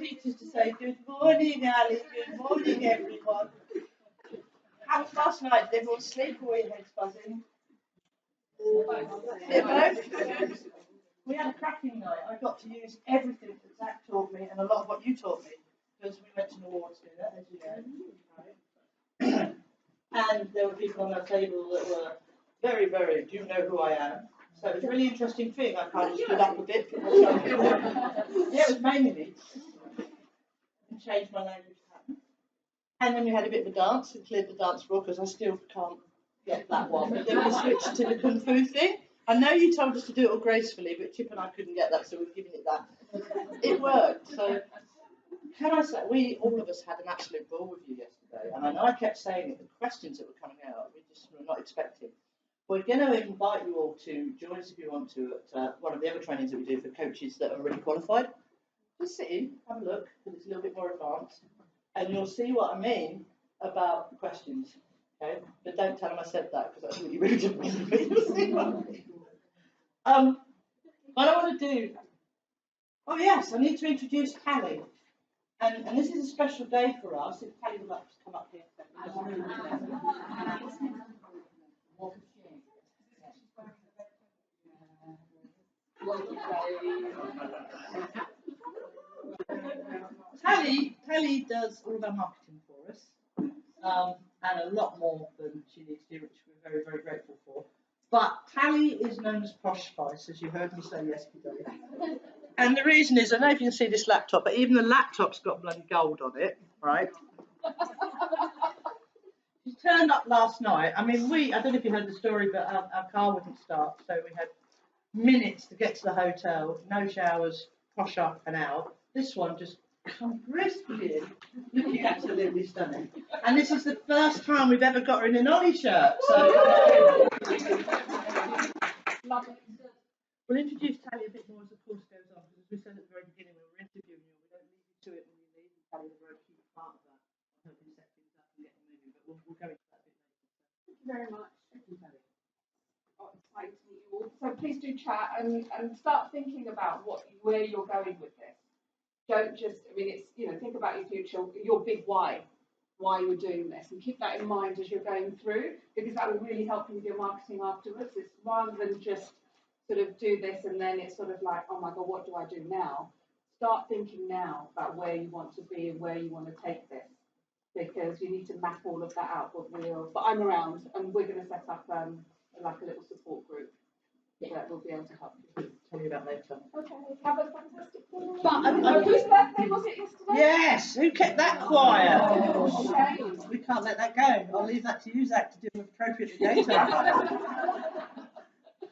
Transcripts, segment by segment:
teachers to say, good morning, Alice, good morning, everyone. How was last night? Did everyone sleep or were your heads buzzing? Both? We had a cracking night. I got to use everything that Zach taught me and a lot of what you taught me because we went to an awards dinner, as you know. And there were people on our table that were very, very, do you know who I am? So it was a really interesting thing. I kind of stood up a bit. Yeah, it was mainly me. And changed my language pattern. And then we had a bit of a dance and cleared the dance floor because I still can't get that one. But then we switched to the Kung Fu thing. I know you told us to do it all gracefully, but Chip and I couldn't get that, so we've given it that. It worked. So can I say, all of us had an absolute ball with you yesterday. And I know I kept saying it, the questions that were coming out, we just were not expecting. We're going to invite you all to join us if you want to at one of the other trainings that we do for coaches that are already qualified. Just sit in, have a look, because it's a little bit more advanced, and you'll see what I mean about the questions. Okay, but don't tell them I said that because that's really rude of me. But you'll see what I mean. What I want to do. Oh yes, I need to introduce Tally, and this is a special day for us. If Tally would like to come up here. Tally does all of our marketing for us, and a lot more than she needs to do, which we're very, very grateful for. But Tally is known as Posh Spice, as you heard me say yesterday. And the reason is, I don't know if you can see this laptop, but even the laptop's got bloody gold on it, right? She turned up last night. I mean, I don't know if you heard the story, but our car wouldn't start, so we had minutes to get to the hotel, no showers, posh up and out. This one just come briskly in, looking absolutely stunning. And this is the first time we've ever got her in an Ollie shirt. So we'll introduce Tally a bit more as the course goes on, because as we said at the very beginning when we're interviewing you, we don't leave you to it when you leave. Tally's a very key part of that, helping set things up and getting moving. But we'll go into that a bit later. Thank you very much. Thank you, Tally. Oh, it's exciting to meet you all. So please do chat and start thinking about where you're going with this. Don't just, I mean, it's, think about your future, your big why you're doing this, and keep that in mind as you're going through, because that will really help you with your marketing afterwards. It's rather than just sort of do this and then it's sort of like, oh my God, what do I do now? Start thinking now about where you want to be and where you want to take this, because you need to map all of that out. But I'm around, and we're going to set up like a little support group that will be able to help you. Tell you about later. Okay, have a fantastic day. But whose birthday was it yesterday? Yes, who kept that quiet? Oh, shame. We can't let that go. I'll leave that to you, Zach, to deal appropriately later.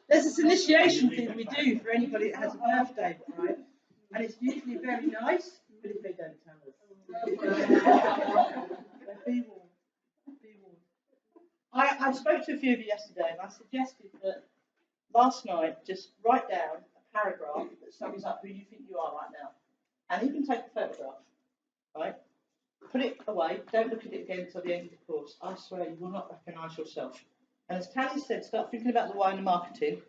There's this initiation thing we do for anybody that has a birthday, right? And it's usually very nice, but if they don't tell us. Be warned. Be warned. I spoke to a few of you yesterday, and I suggested that last night, just write down a paragraph that sums up who you think you are right now. And even take a photograph, right? Put it away, don't look at it again until the end of the course. I swear you will not recognise yourself. And as Tally said, start thinking about the why and the marketing.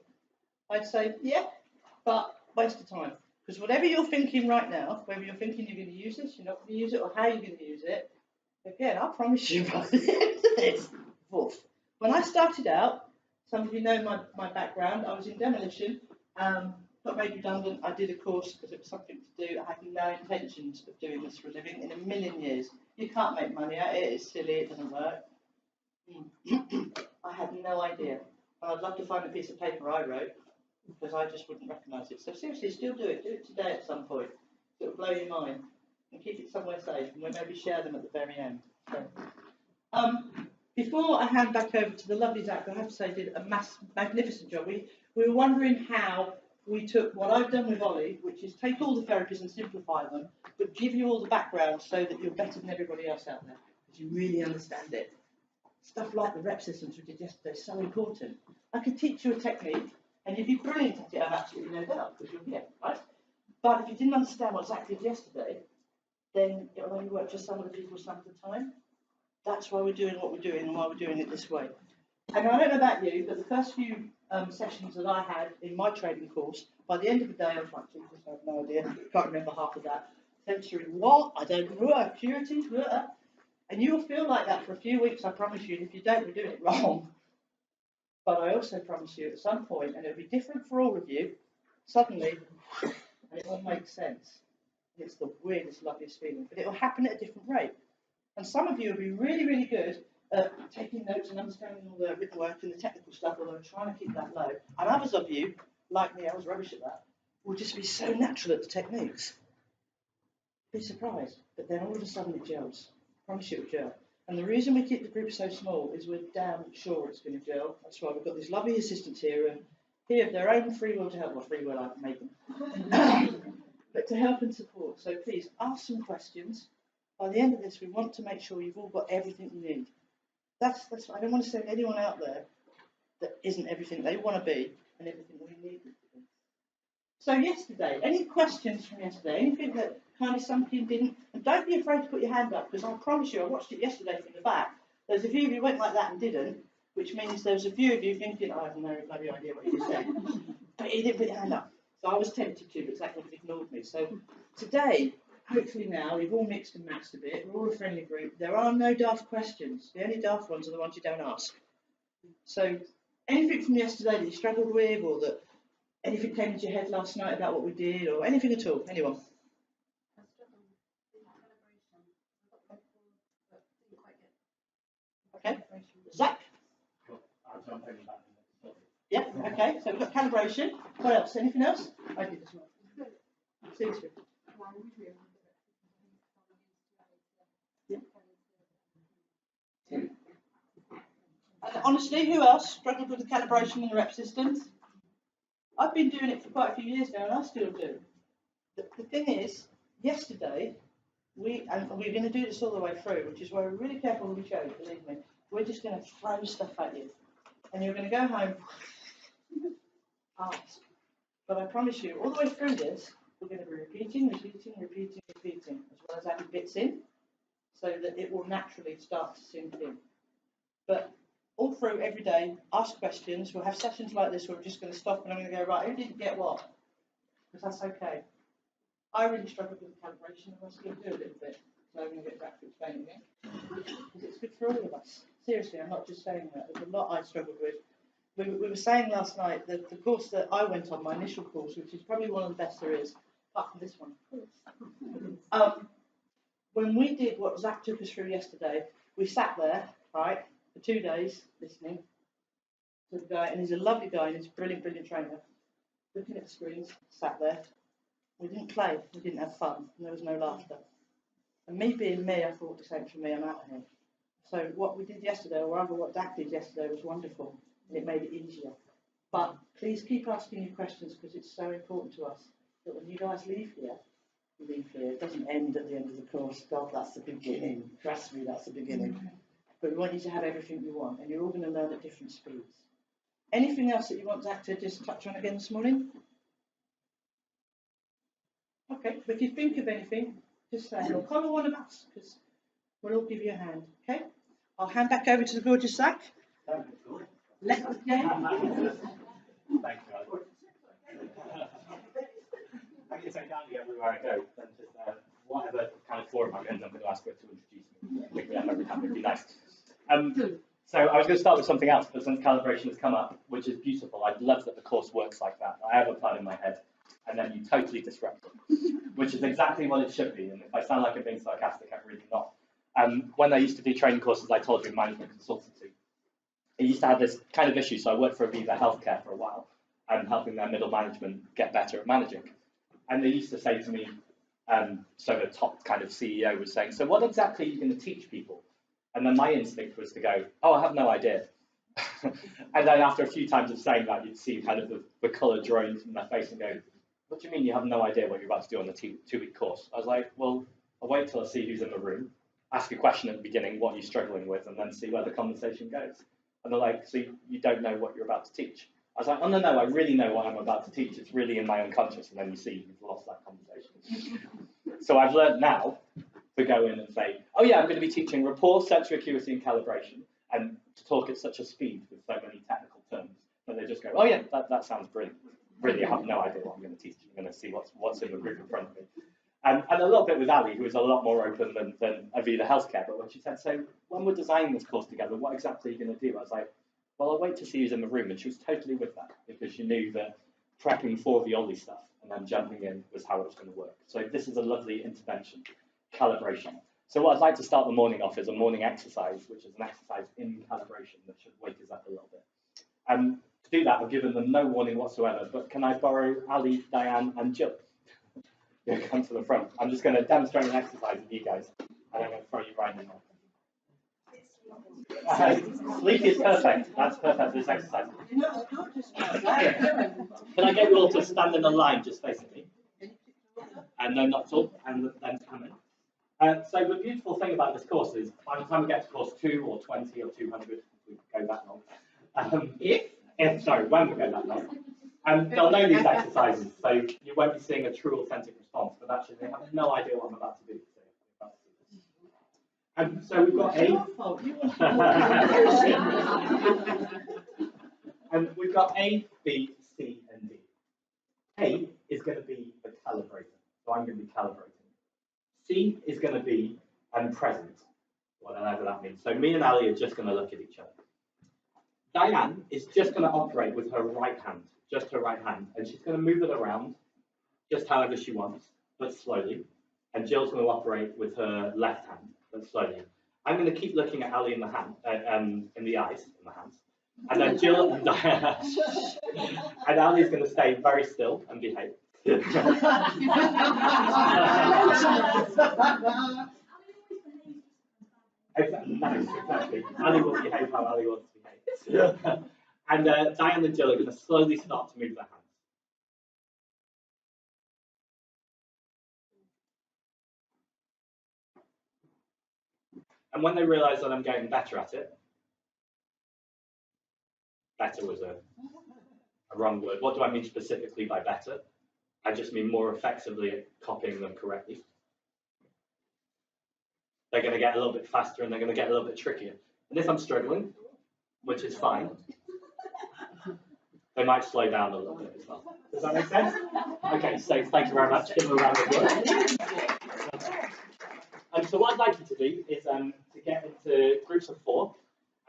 I'd say, yeah, but waste of time. Because whatever you're thinking right now, whether you're thinking you're going to use this, you're not going to use it, or how you're going to use it, again, I promise you by the end of this, when I started out, some of you know my background. I was in demolition, got made redundant. I did a course because it was something to do. I had no intentions of doing this for a living in a million years. You can't make money out of it. It's silly. It doesn't work. I had no idea. And I'd love to find a piece of paper I wrote because I just wouldn't recognise it. So seriously, still do it. Do it today at some point. It'll blow your mind. And keep it somewhere safe. And we'll maybe share them at the very end. So, before I hand back over to the lovely Zach, I have to say did a magnificent job. We were wondering how we took what I've done with Ollie, which is take all the therapies and simplify them, but give you all the background so that you're better than everybody else out there, because you really understand it. Stuff like the rep systems we did yesterday is so important. I could teach you a technique, and you'd be brilliant at it, I've absolutely no doubt, because you'll get it, right? But if you didn't understand what Zach did yesterday, then it will only work for some of the people some of the time. That's why we're doing what we're doing and why we're doing it this way. And I don't know about you, but the first few sessions that I had in my training course, by the end of the day, I was like, Jesus, I have no idea, can't remember half of that. Sensory what? I don't know. Acuity? And you'll feel like that for a few weeks, I promise you. And if you don't, we're doing it wrong. But I also promise you at some point, and it'll be different for all of you, suddenly, and it all makes sense. And it's the weirdest, loveliest feeling. But it'll happen at a different rate. And some of you will be really, really good at taking notes and understanding all the written work and the technical stuff, although trying to keep that low. And others of you, like me, I was rubbish at that, will just be so natural at the techniques. Be surprised. But then all of a sudden it gels. I promise you it will gel. And the reason we keep the group so small is we're damn sure it's going to gel. That's why we've got these lovely assistants here, and here of their own free will to help. Well, free will, I make them. But to help and support. So please ask some questions. By the end of this, we want to make sure you've all got everything you need. That's I don't want to send anyone out there that isn't everything they want to be and everything we need them to be. So yesterday, any questions from yesterday? Anything that kind of sunk in, didn't? And don't be afraid to put your hand up, because I promise you, I watched it yesterday from the back. There's a few of you went like that and didn't, which means there's a few of you thinking, I have no bloody idea what you just said. But you didn't put your hand up. So I was tempted to, but Zach ignored me. So today, hopefully now, we've all mixed and matched a bit. We're all a friendly group. There are no daft questions. The only daft ones are the ones you don't ask. So anything from yesterday that you struggled with, or that anything came into your head last night about what we did, or anything at all? Anyone? Okay. Zach? I'll jump in back. Yeah, okay. So we've got calibration. What else? Anything else? I did as well. Seriously. Yeah. And honestly, who else struggled with the calibration and the rep systems? I've been doing it for quite a few years now, and I still do. The thing is, yesterday, we're going to do this all the way through, which is why we're really careful when we show you, believe me. We're just going to throw stuff at you. And you're going to go home, ask. But I promise you, all the way through this, we're going to be repeating, as well as adding bits in, so that it will naturally start to sink in. But all through, every day, ask questions. We'll have sessions like this where we're just going to stop and I'm going to go, right, who didn't get what? Because that's okay. I really struggled with the calibration, and I still do a little bit. So I'm going to get back to explaining it. Because it's good for all of us. Seriously, I'm not just saying that. There's a lot I struggled with. We were saying last night that the course that I went on, my initial course, which is probably one of the best there is, apart from this one. When we did what Zach took us through yesterday, we sat there, right, for 2 days listening to the guy, and he's a lovely guy, and he's a brilliant, brilliant trainer. Looking at the screens, sat there. We didn't play, we didn't have fun, and there was no laughter. And me being me, I thought, this ain't for me, I'm out of here. So what we did yesterday, or rather what Dak did yesterday, was wonderful. And it made it easier. But please keep asking your questions, because it's so important to us that when you guys leave here, it doesn't end at the end of the course. God, that's the beginning. Trust me, that's the beginning. But we want you to have everything you want, and you're all going to learn at different speeds. Anything else that you want Zach to just touch on again this morning? Okay, but if you think of anything, just say, or call one of us, because we'll all give you a hand, okay? I'll hand back over to the gorgeous Zach. Let's go. Thank you, Ollie. I can say down everywhere I go, and just whatever kind of forum I'm in, I'm going to ask her to introduce me. Pick me up every time, it'd be nice. So I was going to start with something else, but since calibration has come up, which is beautiful, I love that the course works like that. I have a plan in my head, and then you totally disrupt it, which is exactly what it should be. And if I sound like I'm being sarcastic, I'm really not. When I used to do training courses, I told you in management consultancy, I used to have this kind of issue. So I worked for Aviva Healthcare for a while, helping their middle management get better at managing. And they used to say to me, so the top kind of CEO was saying, so what exactly are you going to teach people? And then my instinct was to go, oh, I have no idea. And then after a few times of saying that, you'd see kind of the colour drawing from their face and go, what do you mean you have no idea what you're about to do on the 2-week course? I was like, well, I'll wait till I see who's in the room, ask a question at the beginning, what you're struggling with, and then see where the conversation goes. And they're like, so you don't know what you're about to teach? I was like, oh, no, I really know what I'm about to teach. It's really in my unconscious. And then you see you've lost that conversation. So I've learned now to go in and say, oh, yeah, I'm going to be teaching rapport, sensory acuity, and calibration, and to talk at such a speed with so many technical terms that they just go, oh, yeah, that sounds brilliant. Really, I have no idea what I'm going to teach. I'm going to see what's in the group in front of me. And a little bit with Ali, who was a lot more open than Avida Healthcare. But when she said, so when we're designing this course together, what exactly are you going to do? I was like, well, I'll wait to see who's in the room. And she was totally with that, because she knew that prepping for the Ollie stuff and then jumping in was how it was going to work. So this is a lovely intervention, calibration. So what I'd like to start the morning off is a morning exercise, which is an exercise in calibration that should wake us up a little bit. To do that, I've given them no warning whatsoever, but can I borrow Ali, Diane, and Jill? Yeah, come to the front. I'm just going to demonstrate an exercise with you guys, and I'm going to throw you right in there. Sleep is perfect. That's perfect for this exercise. Can I get you all to stand in a line just facing me? And no, not at all, and then come in. So the beautiful thing about this course is, by the time we get to course 2 or 20 or 200, if we go that long, when we go that long, they'll know these exercises, so you won't be seeing a true, authentic response, but actually they have no idea what I'm about to do. So we've got we've got A, B, C, and D. A is going to be the calibrator, so I'm going to be calibrating. C is going to be present, whatever that means. So me and Ali are just going to look at each other. Diane is just going to operate with her right hand, just her right hand, and she's going to move it around just however she wants, but slowly. And Jill's going to operate with her left hand, but slowly. I'm going to keep looking at Ali in the hand, in the eyes, in the hands, and then Jill and Diane, and Ali's going to stay very still and behave. Exactly. Ali will behave how Ali wants to behave. And Diane and Jill are going to slowly start to move their hands. And when they realise that I'm getting better at it, better was a wrong word. What do I mean specifically by better? I just mean more effectively at copying them correctly. They're going to get a little bit faster and they're going to get a little bit trickier. And if I'm struggling, which is fine, they might slow down a little bit as well. Does that make sense? Okay, so thank you very much. Give them a round of applause. So what I'd like you to do is to get into groups of 4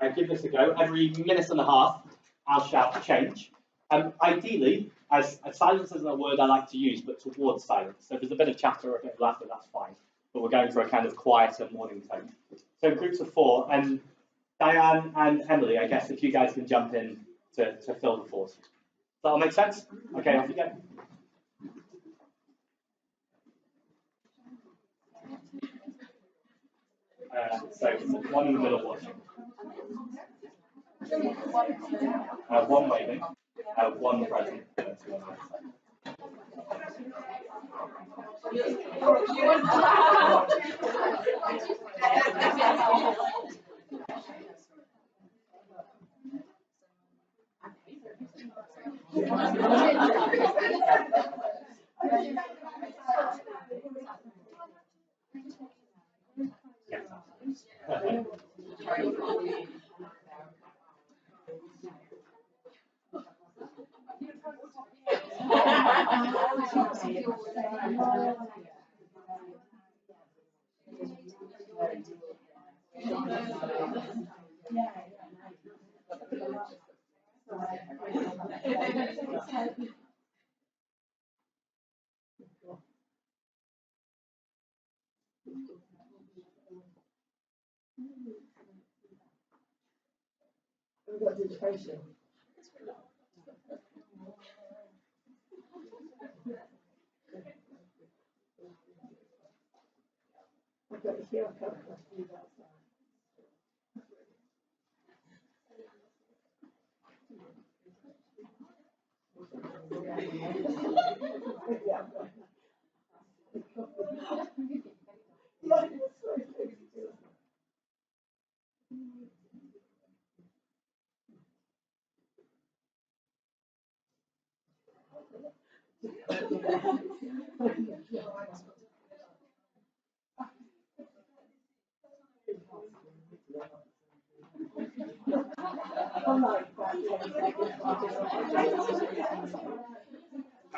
and give this a go. Every minute and a half, I'll shout change. Ideally, as silence isn't a word I like to use, but towards silence. So if there's a bit of chatter or a bit of laughter, that's fine. But we're going for a kind of quieter morning tone. So groups of 4, and Diane and Emily, I guess if you guys can jump in to fill the 4s. Does that all make sense? Okay, off you go. So one in the middle watching. One waving. One present. And 2 on the other side. We've got digitation. I've got the QR code.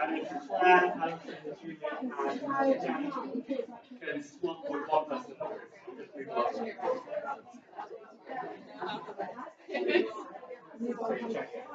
And Claire, Alison, Julia, and Jenny can swap with one person. Just move on. So you check it.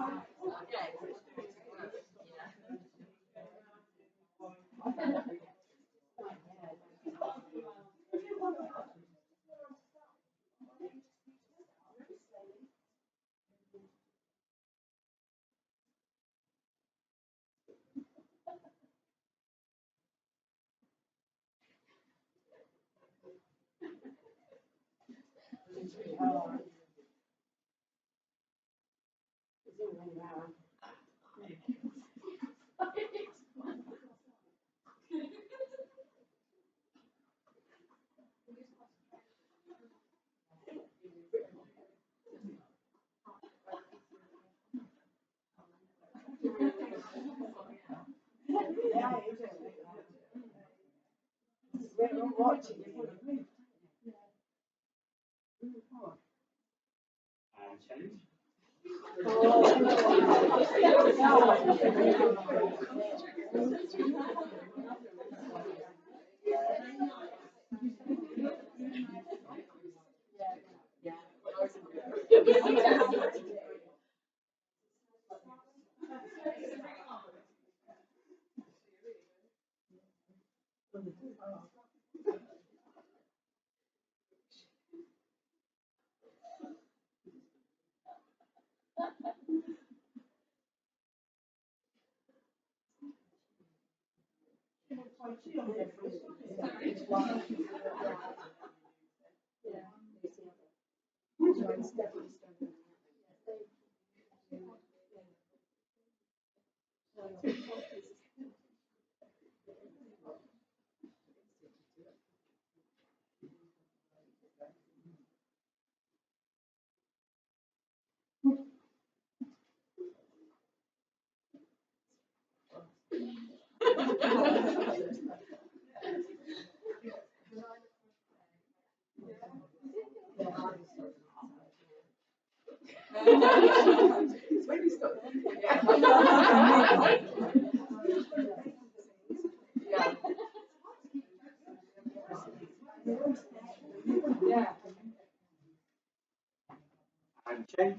And change. And change.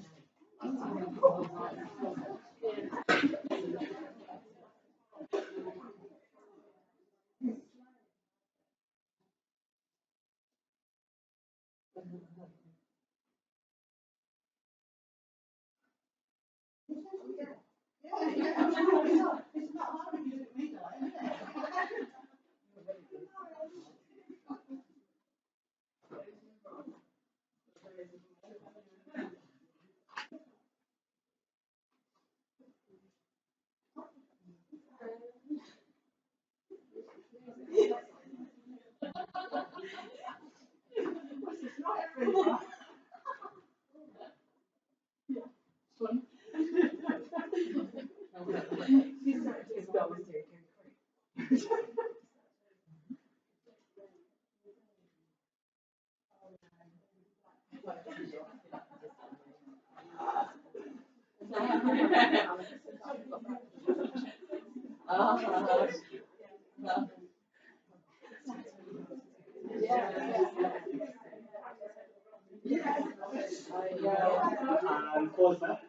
And pause there.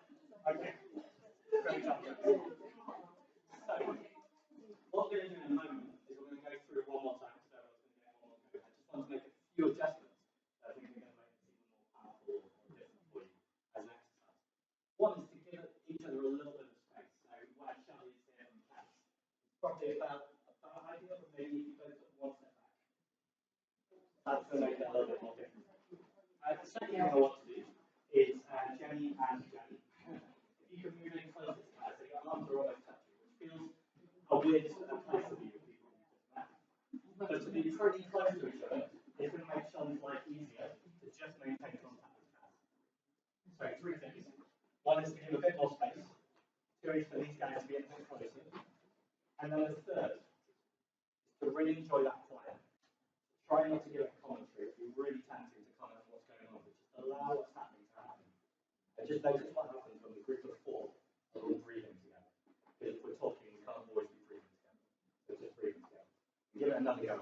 Okay. Great job. So, what we're going to do in a moment is we're going to go through one more time. So I was going to get one more go. I just want to make a few adjustments that I think are going to make it even more powerful or different for you as an exercise. One is to give each other a little bit of space. So where Shelley is here and Kat, it's probably about ideal, but maybe if you both took one step back. That's going to make it a little bit more different. The second thing I want to do is Jenny and Jenny. If you can move in closer to her, so your arms are almost touching, which feels a weird place to be with people you just met. But to be pretty close to each other is going to make Sean's life easier to just maintain contact with her. So three things. One is to give a bit more space. Two is for these guys to be a bit closer. And then the third is to really enjoy that play. Try not to give it commentary. It'd be really tempting to comment on what's going on, but just allow what's happening to happen. And just notice what happens when the group of four are all breathing together. Because if we're talking, we can't always be breathing. give it another go.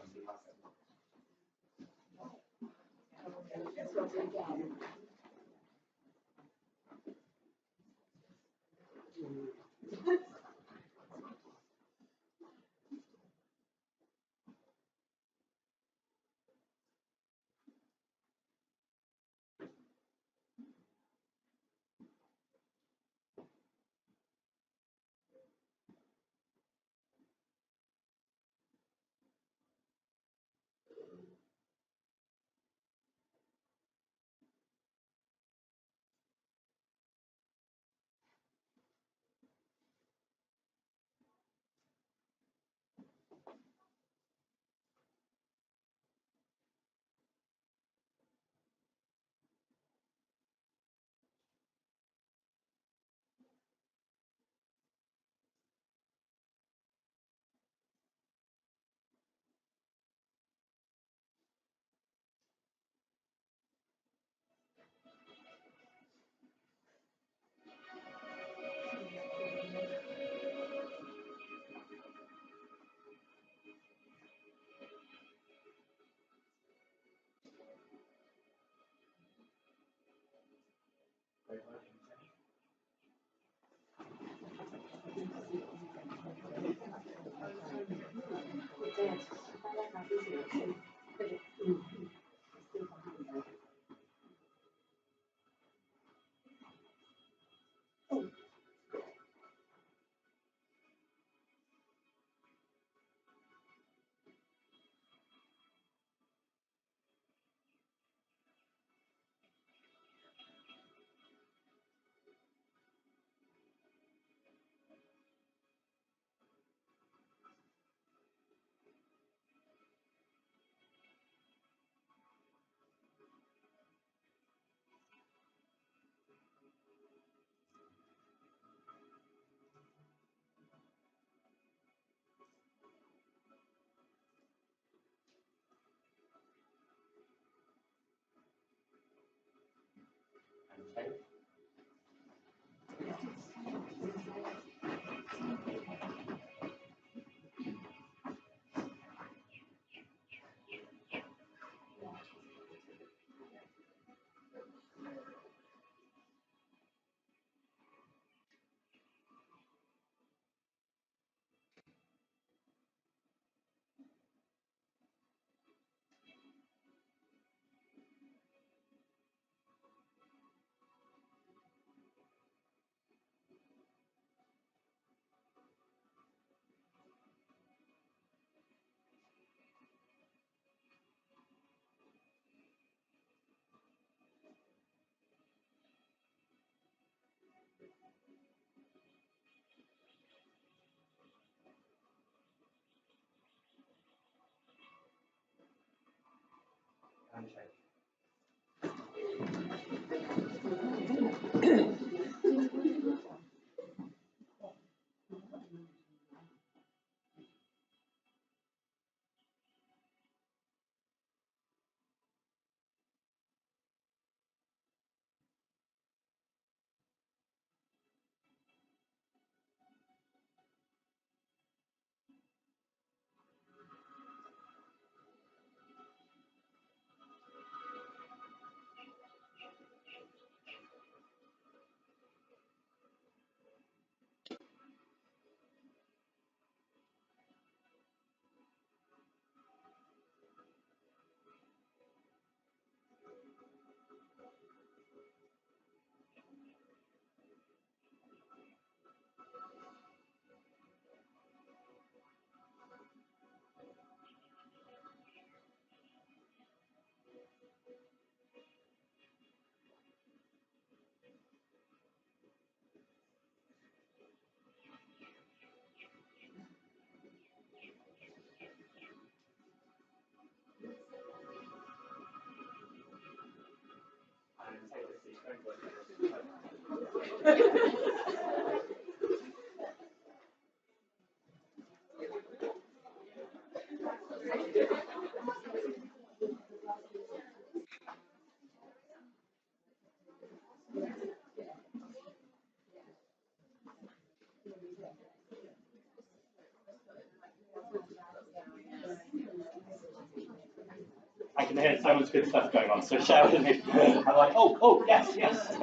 can hear so much good stuff going on, so share with me. I'm like, oh, yes, yes.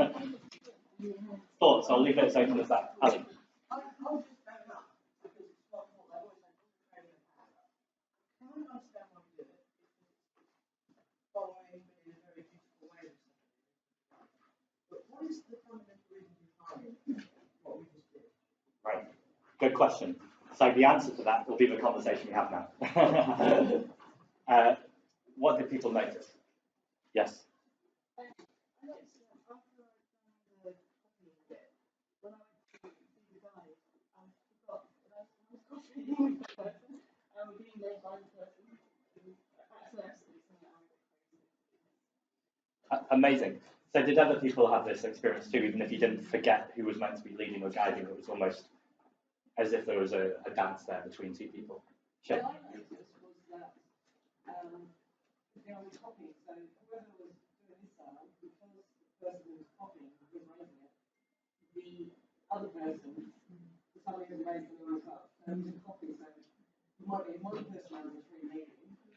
Thoughts? I'll leave it as open as that. Ali. I'll just own up because it's not what I always say, training and power. Can I understand why you do it? Following in a very beautiful way or something. But what is the fundamental reason behind what we just did? Right. Good question. So the answer to that will be the conversation we have now. What did people notice? Yes. I noticed that after I'd done the copying bit, when I went to see the guys, I forgot that I was copying the person. I was being led by the person. At first, it was something I was crazy. Amazing. So did other people have this experience too, even if you didn't forget who was meant to be leading or guiding? It was almost as if there was a dance there between two people. Sure. What I noticed was that I was copying, so whoever was doing this side, because the person who was copying was raising it, the other person, for some reason, raised the wrong up. So it was a copy, so it might be one person I was reading,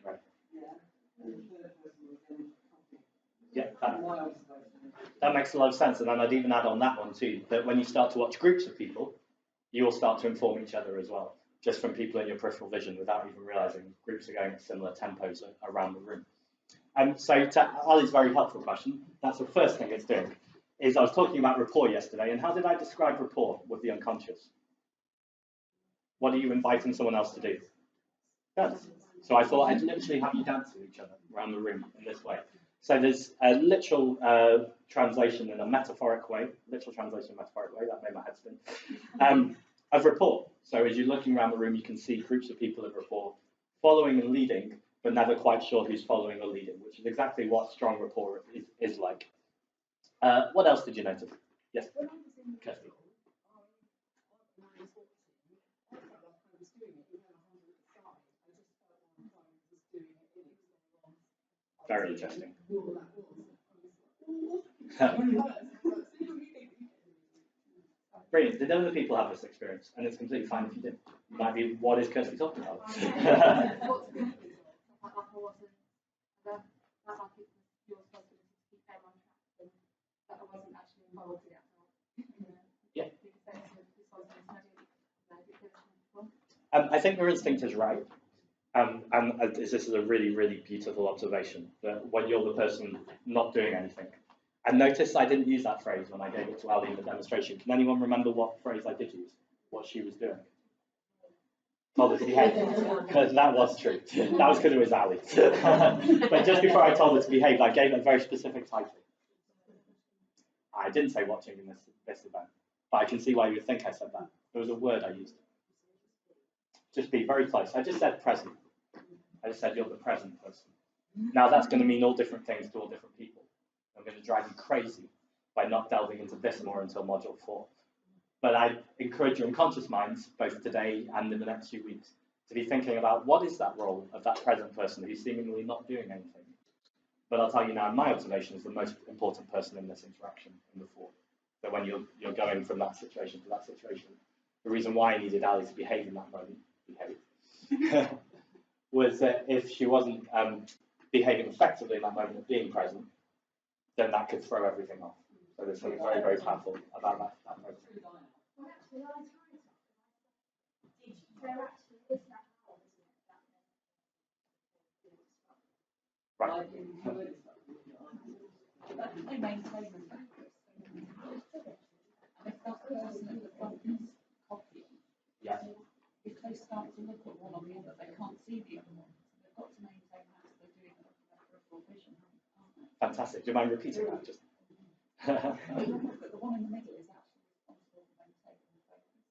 Right. yeah, and the third person was then copying. Yeah, Why I was supposed to. that makes a lot of sense. And then I'd even add on that one too, that when you start to watch groups of people, you will start to inform each other as well, just from people in your peripheral vision without even realizing groups are going at similar tempos around the room. So to Ollie's very helpful question, that's the first thing it's doing, is I was talking about rapport yesterday, and how did I describe rapport with the unconscious? What are you inviting someone else to do? Dance. So I thought I'd literally have you dance with each other around the room in this way. So there's a literal translation in a metaphoric way, that made my head spin, of rapport. So as you're looking around the room, you can see groups of people of rapport following and leading, but never quite sure who's following or leading, which is exactly what strong rapport is like. What else did you notice? Yes, When I was in the Kirsty. when I was watching, I felt like I was doing it, even though I was at the side. I just felt like I was doing it, it was going on. Very interesting. All that was. Brilliant. Did other people have this experience? And it's completely fine if you didn't. It might be, what is Kirsty talking about? Yeah. I think your instinct is right. And this is a really, really beautiful observation, that when you're the person not doing anything. And notice I didn't use that phrase when I gave it to Ali in the demonstration. Can anyone remember what phrase I did use? What she was doing? Told her to behave. Because that was true. That was because it was Ali. But just before I told her to behave, I gave it a very specific title. I didn't say watching in this event, but I can see why you would think I said that. There was a word I used. Just be very close. I just said present. I just said you're the present person. Now that's going to mean all different things to all different people. I'm going to drive you crazy by not delving into this more until module 4. But I encourage your unconscious minds, both today and in the next few weeks, to be thinking about what is that role of that present person who's seemingly not doing anything. But I'll tell you now, my observation is the most important person in this interaction in the 4. So when you're going from that situation to that situation, the reason why I needed Ali to behave in that moment, was that if she wasn't behaving effectively in that moment of being present, then that could throw everything off. So there's something very, very powerful about that moment. Well, actually, I tried to. There actually is that power, Right. They maintain the focus. And if that person at the front is copying, Yeah. if they start to look at one or the other, they can't see the other one. So they've got to maintain that so they're doing it with that peripheral vision, aren't they? Fantastic. Do you mind repeating that? Just. But the one in the middle is actually responsible for maintaining the focus.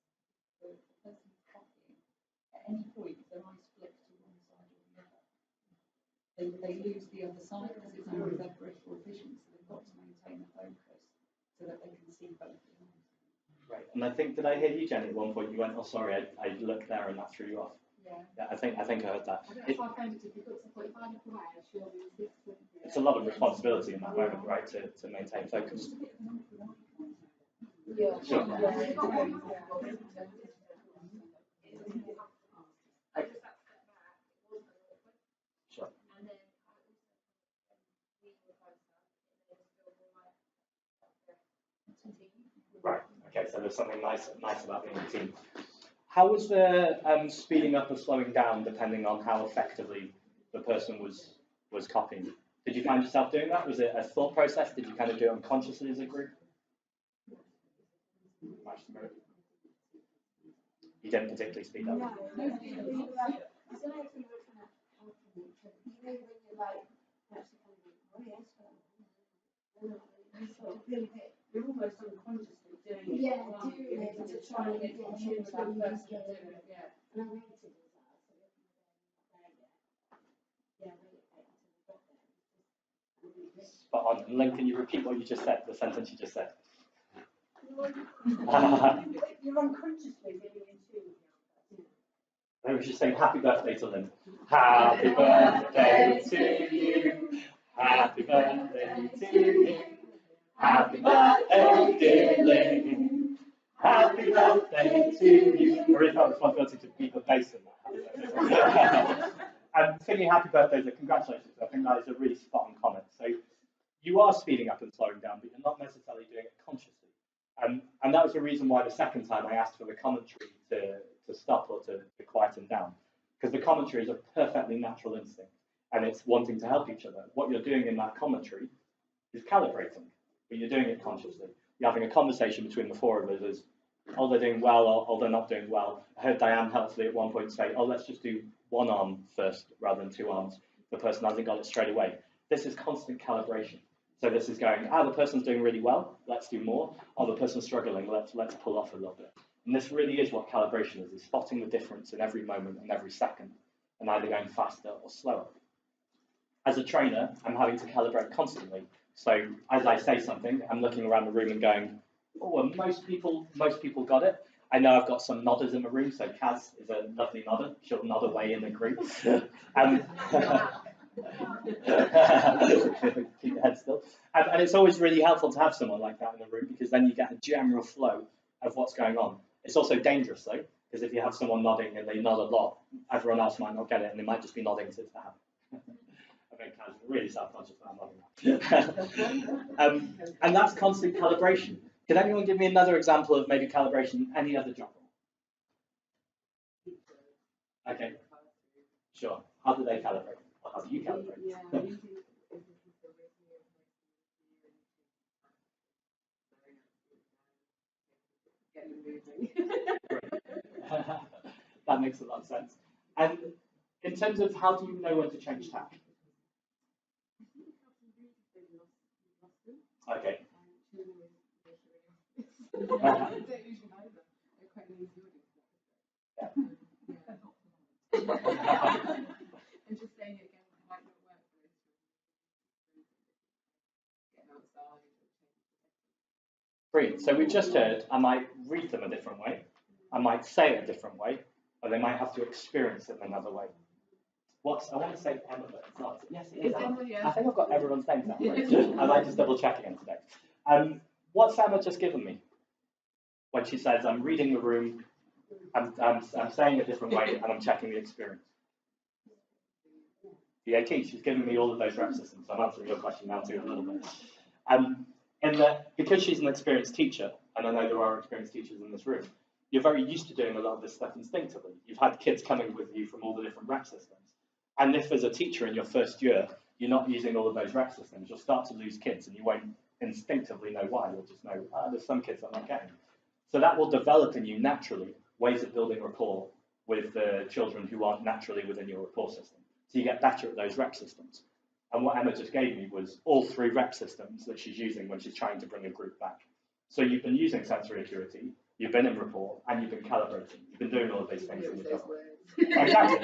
So if the person is copying, at any point, if their eyes flick to one side or the other, they lose the other side because it's only their peripheral vision. So they've got to maintain the focus so that they can see both the eyes. Right. And I think, did I hear you, Jenny, at one point? You went, oh, sorry, I looked there and that threw you off. Yeah, I think I heard that. I don't know if I found it difficult to put. If I look away, she'll be this. It's a lot of responsibility in that moment, right, to maintain focus. Yeah. Sure. Sure. Right. Okay. So there's something nice about being a team. How was the speeding up or slowing down depending on how effectively the person was copying? Did you find yourself doing that? Was it a thought process? Did you kind of do it unconsciously as a group? You didn't particularly speed up. You're almost unconsciously doing it. Yeah, doing it to try and get you to that first Yeah. And I waited as well, so if you were there yet. Yeah, wait until we got there. Spot on. And Lynn, can you repeat what you just said, the sentence you just said? You're unconsciously getting in tune with the other person. I was just saying happy birthday to Lynn. Happy birthday to you. Happy birthday to you. Happy birthday, dear Lynn. Happy birthday to you. I really felt responsibility to beat the bass in that. And singing happy birthday is a congratulations. I think that is a really spot on comment. So you are speeding up and slowing down, but you're not necessarily doing it consciously. And that was the reason why the second time I asked for the commentary to stop or to quieten down. Because the commentary is a perfectly natural instinct and it's wanting to help each other. What you're doing in that commentary is calibrating, but you're doing it consciously. You're having a conversation between the four of us as, oh, they're doing well, or they're not doing well. I heard Diane helpfully at one point say, oh, let's just do one arm first rather than two arms. The person hasn't got it straight away. This is constant calibration. So this is going, the person's doing really well, let's do more. Oh, the person's struggling, let's pull off a little bit. And this really is what calibration is spotting the difference in every moment and every second, and either going faster or slower. As a trainer, I'm having to calibrate constantly. So as I say something, I'm looking around the room and going, oh, and most people got it. I know I've got some nodders in the room, so Kaz is a lovely nodder. She'll nod away in the group. Keep your head still. And it's always really helpful to have someone like that in the room because then you get a general flow of what's going on. It's also dangerous though, because if you have someone nodding and they nod a lot, everyone else might not get it and they might just be nodding to the habit. I think Kaz is really self-conscious about nodding. And that's constant calibration. Can anyone give me another example of maybe calibration in any other job? Okay. Sure. How do they calibrate? Or how do you calibrate? That makes a lot of sense. And in terms of how do you know when to change tack? Okay. And just saying it again might not work for this. Getting outside. Brilliant. So we just heard I might read them a different way, I might say it a different way, or they might have to experience it another way. I want to say Emma, but it's not. Yes, it is Emma. I think I've got everyone's names down. Right? I might just double check again today. What's Emma just given me? When she says, I'm reading the room, I'm saying a different way, and I'm checking the experience. The AT, she's given me all of those rep systems. So I'm answering your question now too a little bit. In that, because she's an experienced teacher, and I know there are experienced teachers in this room, you're very used to doing a lot of this stuff instinctively. You've had kids coming with you from all the different rep systems. And if as a teacher in your first year, you're not using all of those rep systems, you'll start to lose kids and you won't instinctively know why. You'll just know, there's some kids I'm not getting. So that will develop in you naturally ways of building rapport with the children who aren't naturally within your rapport system. So you get better at those rep systems. And what Emma just gave me was all 3 rep systems that she's using when she's trying to bring a group back. So you've been using sensory acuity, you've been in rapport, and you've been calibrating. You've been doing all of these things in the job. Exactly.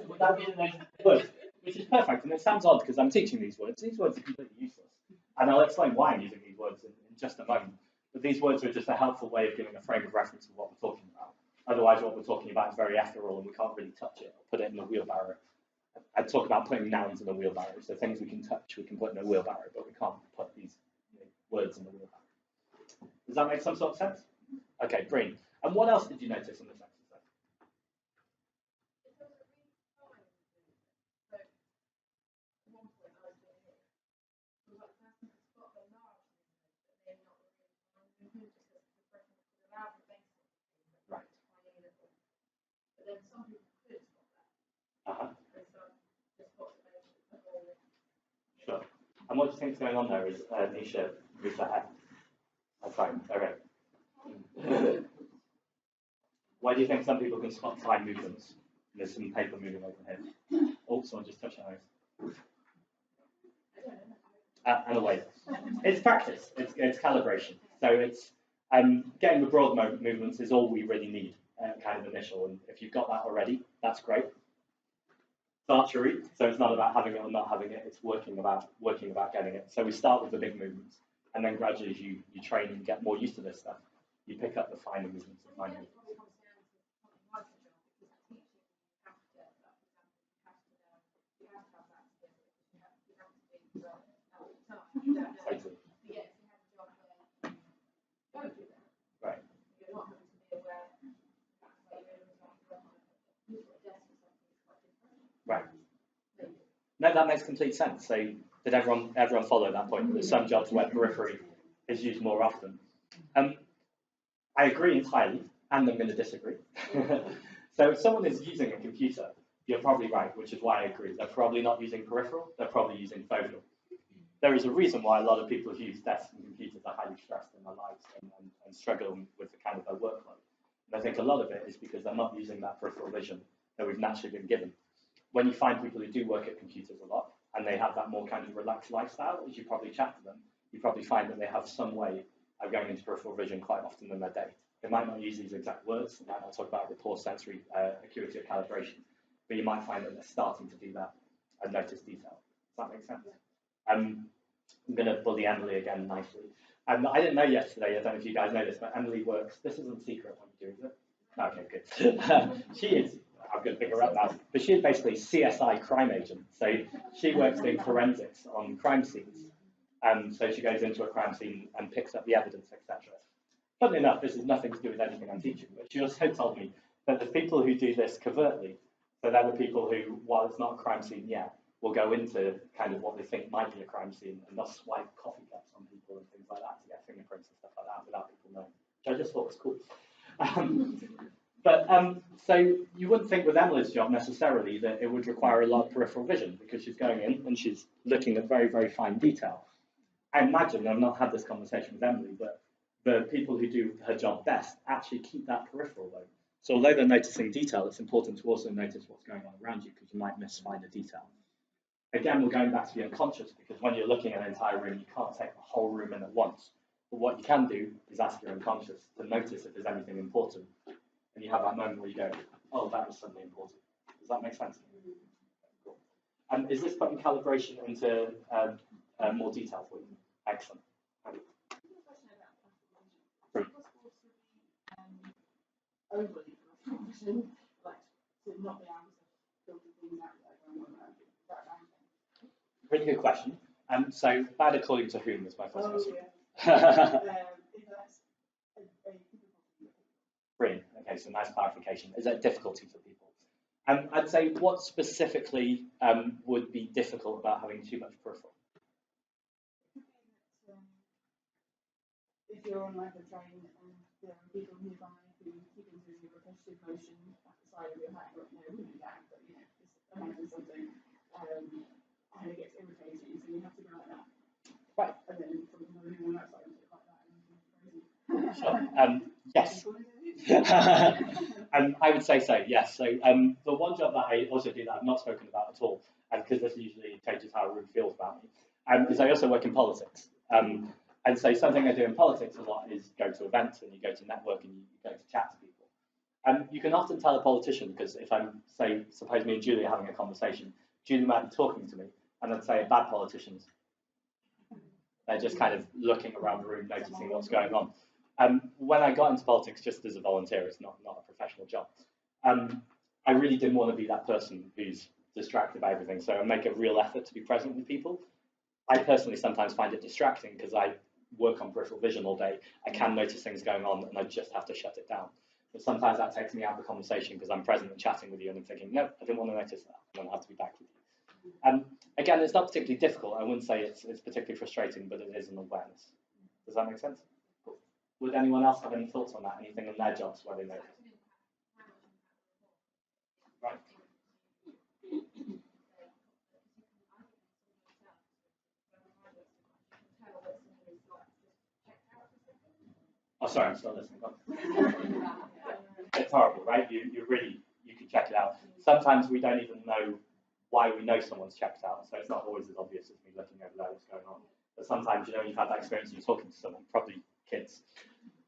Without being those words, which is perfect. And it sounds odd because I'm teaching these words. These words are completely useless. And I'll explain why I'm using these words in just a moment. But these words are just a helpful way of giving a frame of reference of what we're talking about. Otherwise, what we're talking about is very ethereal and we can't really touch it or put it in a wheelbarrow. I talk about putting nouns in a wheelbarrow. So things we can touch, we can put in a wheelbarrow, but we can't put these words in the wheelbarrow. Does that make some sort of sense? Okay, brilliant. And what else did you notice in this exercise? then some people could spot Uh-huh. that. And some just spot that the whole. Sure. And what do you think is going on there is Nisha moves her head. That's fine. Okay. Why do you think some people can spot fine movements? There's some paper moving over here. Oh, someone just touched their nose. And away. It's practice. It's calibration. So it's getting the broad movements is all we really need, kind of initial. And if you've got that already, that's great. It's archery, so it's not about having it or not having it. It's working about getting it. So we start with the big movements, and then gradually as you train and get more used to this stuff, you pick up the finer movements and finer movements. Totally. Right. Right. No, that makes complete sense. So did everyone follow that point? There's some jobs where periphery is used more often. I agree entirely, and I'm going to disagree. So if someone is using a computer, you're probably right, which is why I agree. They're probably not using peripheral, they're probably using foveal. There is a reason why a lot of people who use desks and computers are highly stressed in their lives and struggling with the kind of their workload. And I think a lot of it is because they're not using that peripheral vision that we've naturally been given. When you find people who do work at computers a lot, and they have that more kind of relaxed lifestyle, as you probably chat to them, you probably find that they have some way of going into peripheral vision quite often in their day. They might not use these exact words, they might not talk about rapport sensory acuity or calibration, but you might find that they're starting to do that and notice detail. Does that make sense? I'm going to bully Emily again nicely. I didn't know yesterday, I don't know if you guys know this, but Emily works, this isn't secret what you do, is it? Okay, good. She is, I'm going to pick her up now, but she is basically CSI crime agent. So she works doing forensics on crime scenes. So she goes into a crime scene and picks up the evidence, etc. Funnily enough, this has nothing to do with anything I'm teaching, but she also told me that the people who do this covertly, so they're the people who, while it's not a crime scene yet, will go into kind of what they think might be a crime scene, and they'll swipe coffee cups on people and things like that to get fingerprints and stuff like that without people knowing, which I just thought was cool. So you wouldn't think with Emily's job necessarily that it would require a lot of peripheral vision because she's going in and she's looking at very, very fine detail. I imagine, I've not had this conversation with Emily, but the people who do her job best actually keep that peripheral though. So although they're noticing detail, it's important to also notice what's going on around you because you might miss finer detail. Again, we're going back to the unconscious because when you're looking at an entire room, you can't take the whole room in at once. But what you can do is ask your unconscious to notice if there's anything important. And you have that moment where you go, oh, that was suddenly important. Does that make sense? Cool. Is this putting calibration into more detail for you? Excellent. Overly confident, like to not be able to filter things out that I don't want to. Really good question. So bad according to whom is my first question. Yeah. Brilliant. Okay, so nice clarification. Is that difficulty for people? I'd say what specifically would be difficult about having too much peripheral? If you're on like a train and there are people nearby who keep into a repetitive motion at the side of your head, or no, it wouldn't be that, but you know, just imagine something, and it gets irritating, so you have to go like that. Right. And then something on the outside and like that, and Sure. Yes. I would say so, yes. So the one job that I also do that I've not spoken about at all, and because this usually changes how a room feels about me, is I also work in politics. And so something I do in politics a lot is go to events and you go to network and you go to chat to people. You can often tell a politician, because if I'm, say, suppose me and Julie are having a conversation, Julie might be talking to me, and I'd say bad politicians. They're just kind of looking around the room, noticing what's going on. When I got into politics just as a volunteer, it's not a professional job, I really didn't want to be that person who's distracted by everything, so I make a real effort to be present with people. I personally sometimes find it distracting because I work on peripheral vision all day. I can notice things going on and I just have to shut it down. But sometimes that takes me out of the conversation because I'm present and chatting with you and I'm thinking, no, I didn't want to notice that. I'm going to have to be back with you. Again, it's not particularly difficult. I wouldn't say it's particularly frustrating, but it is an awareness. Does that make sense? Cool. Would anyone else have any thoughts on that? Anything in their jobs where they notice? Right. Oh, sorry, I'm still listening. It's horrible, right? You really, you can check it out. Sometimes we don't even know why we know someone's checked out, so it's not always as obvious as me looking over there what's going on. But sometimes, you know, you've had that experience, you're talking to someone, probably kids,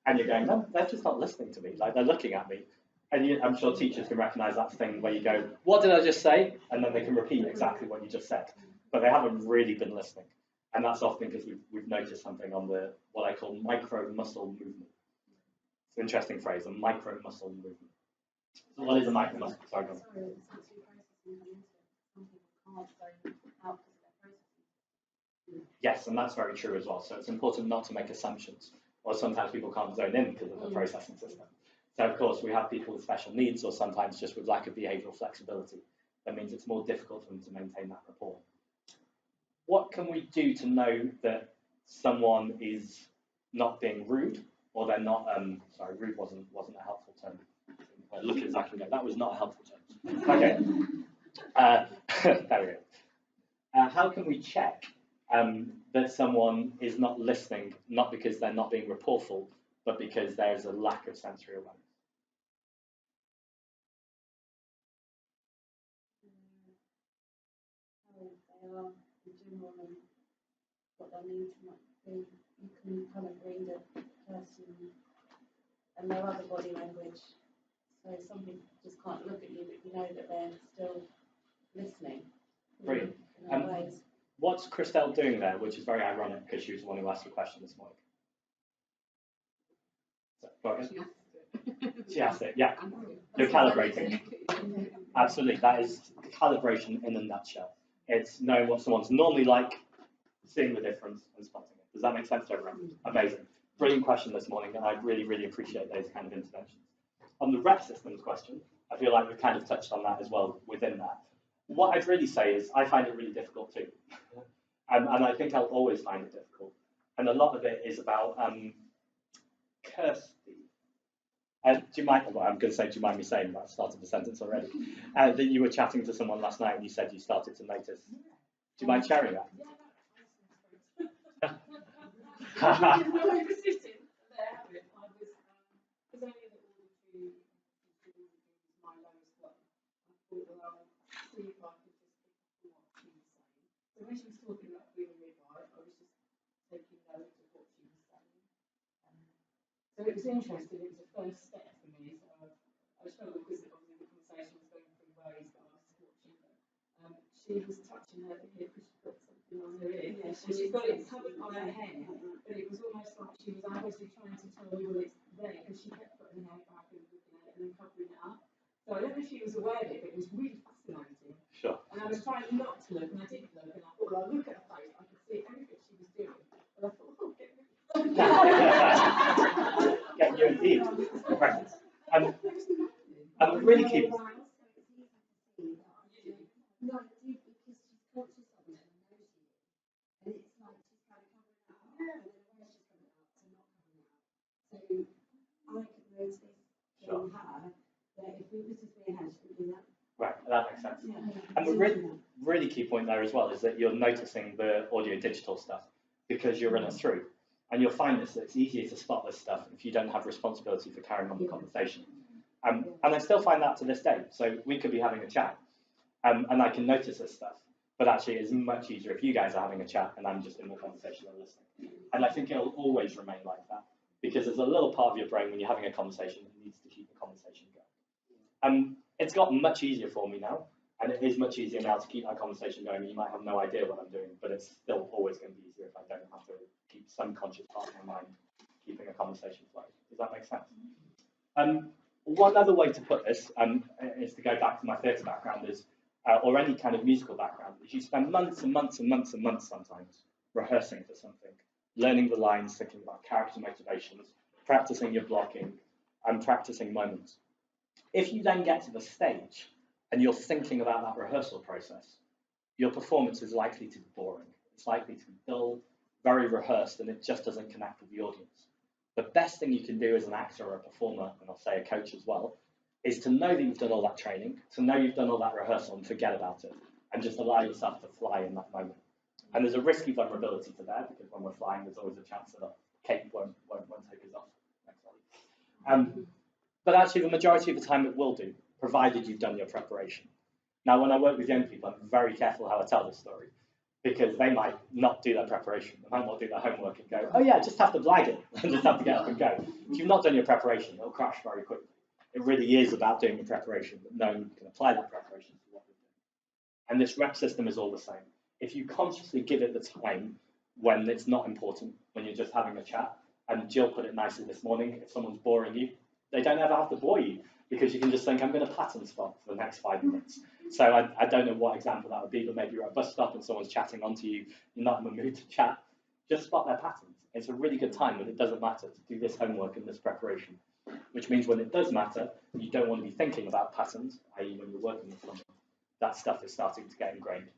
and you're going, no, they're just not listening to me, like they're looking at me. And I'm sure teachers can recognise that thing where you go, what did I just say? And then they can repeat exactly what you just said, but they haven't really been listening. And that's often because we've noticed something on the, what I call micro muscle movement. It's an interesting phrase, a micro muscle movement. So what is a micro muscle? Sorry, go on. Yes, and that's very true as well. So it's important not to make assumptions, or sometimes people can't zone in because of the processing system. So of course we have people with special needs, or sometimes just with lack of behavioural flexibility. That means it's more difficult for them to maintain that rapport. What can we do to know that someone is not being rude, or they're not? Sorry, rude wasn't a helpful term. Look at Zach and go, that was not a helpful term. Okay. There we go. How can we check that someone is not listening, not because they're not being rapportful, but because there's a lack of sensory awareness? They are in general and what their needs might be. You can kind of read a person and their other body language. So some people just can't look at you, but you know that they're still listening. Brilliant. In ways. What's Christelle doing there, which is very ironic because she was the one who asked the question this morning? She asked it, yeah. You're calibrating. Absolutely, that is calibration in a nutshell. It's knowing what someone's normally like, seeing the difference and spotting it. Does that make sense to everyone? Amazing. Brilliant question this morning, and I really, really appreciate those kind of interventions. On the rep systems question, I feel like we've kind of touched on that as well within that. What I'd really say is I find it really difficult too. And I think I'll always find it difficult. And a lot of it is about Kirsty. Do you mind, well, I'm going to say, do you mind me saying that? I started the sentence already. That you were chatting to someone last night and you said you started to notice. Do you mind sharing that? When she was talking about being a midwife, I was just taking note of what she was saying. So it was interesting, it was a first step for me. So I struggled because obviously the conversation was going through ways, but I was watching her. She was touching her ear because she got something on her ear. Yeah, so she's got it covered by her hair, but it was almost like she was obviously trying to tell me, well, it's there, because she kept putting her hair back and looking at it and then covering it up. So I don't know if she was aware of it, but it was really fascinating. Sure. And I was trying not to look, and I didn't look, and I thought, well, I'll look at her face, I could see everything she was doing. But I thought, oh, get rid of it. Get you indeed. Practice. And really keep. No, I do because she's conscious of it and knows she is. And it's like she's kind of covering it up, and then when she's coming out, so not covering it up. So I could notice in her that if it was just being her, she would do that. Right, that makes sense. And the really key point there as well is that you're noticing the audio digital stuff because you're running through. And you'll find this, that it's easier to spot this stuff if you don't have responsibility for carrying on the conversation. And I still find that to this day. So we could be having a chat and I can notice this stuff. But actually it's much easier if you guys are having a chat and I'm just in the conversation and listening. And I think it'll always remain like that because there's a little part of your brain when you're having a conversation that needs to keep the conversation going. It's gotten much easier for me now, and it is much easier now to keep that conversation going. You might have no idea what I'm doing, but it's still always going to be easier if I don't have to keep some conscious part of my mind keeping a conversation flowing. Does that make sense? One other way to put this is to go back to my theatre background or any kind of musical background, is you spend months and months and months and months sometimes rehearsing for something, learning the lines, thinking about character motivations, practicing your blocking, and practicing moments. If you then get to the stage and you're thinking about that rehearsal process, your performance is likely to be boring. It's likely to be dull, very rehearsed, and it just doesn't connect with the audience. The best thing you can do as an actor or a performer, and I'll say a coach as well, is to know that you've done all that training, to know you've done all that rehearsal and forget about it, and just allow yourself to fly in that moment. And there's a risky vulnerability to that, because when we're flying, there's always a chance that Kate won't take us off. But actually, the majority of the time it will do, provided you've done your preparation. Now, when I work with young people, I'm very careful how I tell this story, because they might not do their preparation. They might not do their homework and go, oh yeah, just have to blag it, and just have to get up and go. If you've not done your preparation, it'll crash very quickly. It really is about doing the preparation, but knowing you can apply that preparation to what you're doing. And this rep system is all the same. If you consciously give it the time when it's not important, when you're just having a chat, and Jill put it nicely this morning, if someone's boring you, they don't ever have to bore you, because you can just think, I'm going to pattern spot for the next 5 minutes. So I don't know what example that would be, but maybe you're at a bus stop and someone's chatting onto you, you're not in the mood to chat, just spot their patterns. It's a really good time when it doesn't matter to do this homework and this preparation, which means when it does matter, you don't want to be thinking about patterns, i.e. when you're working with someone, that stuff is starting to get ingrained.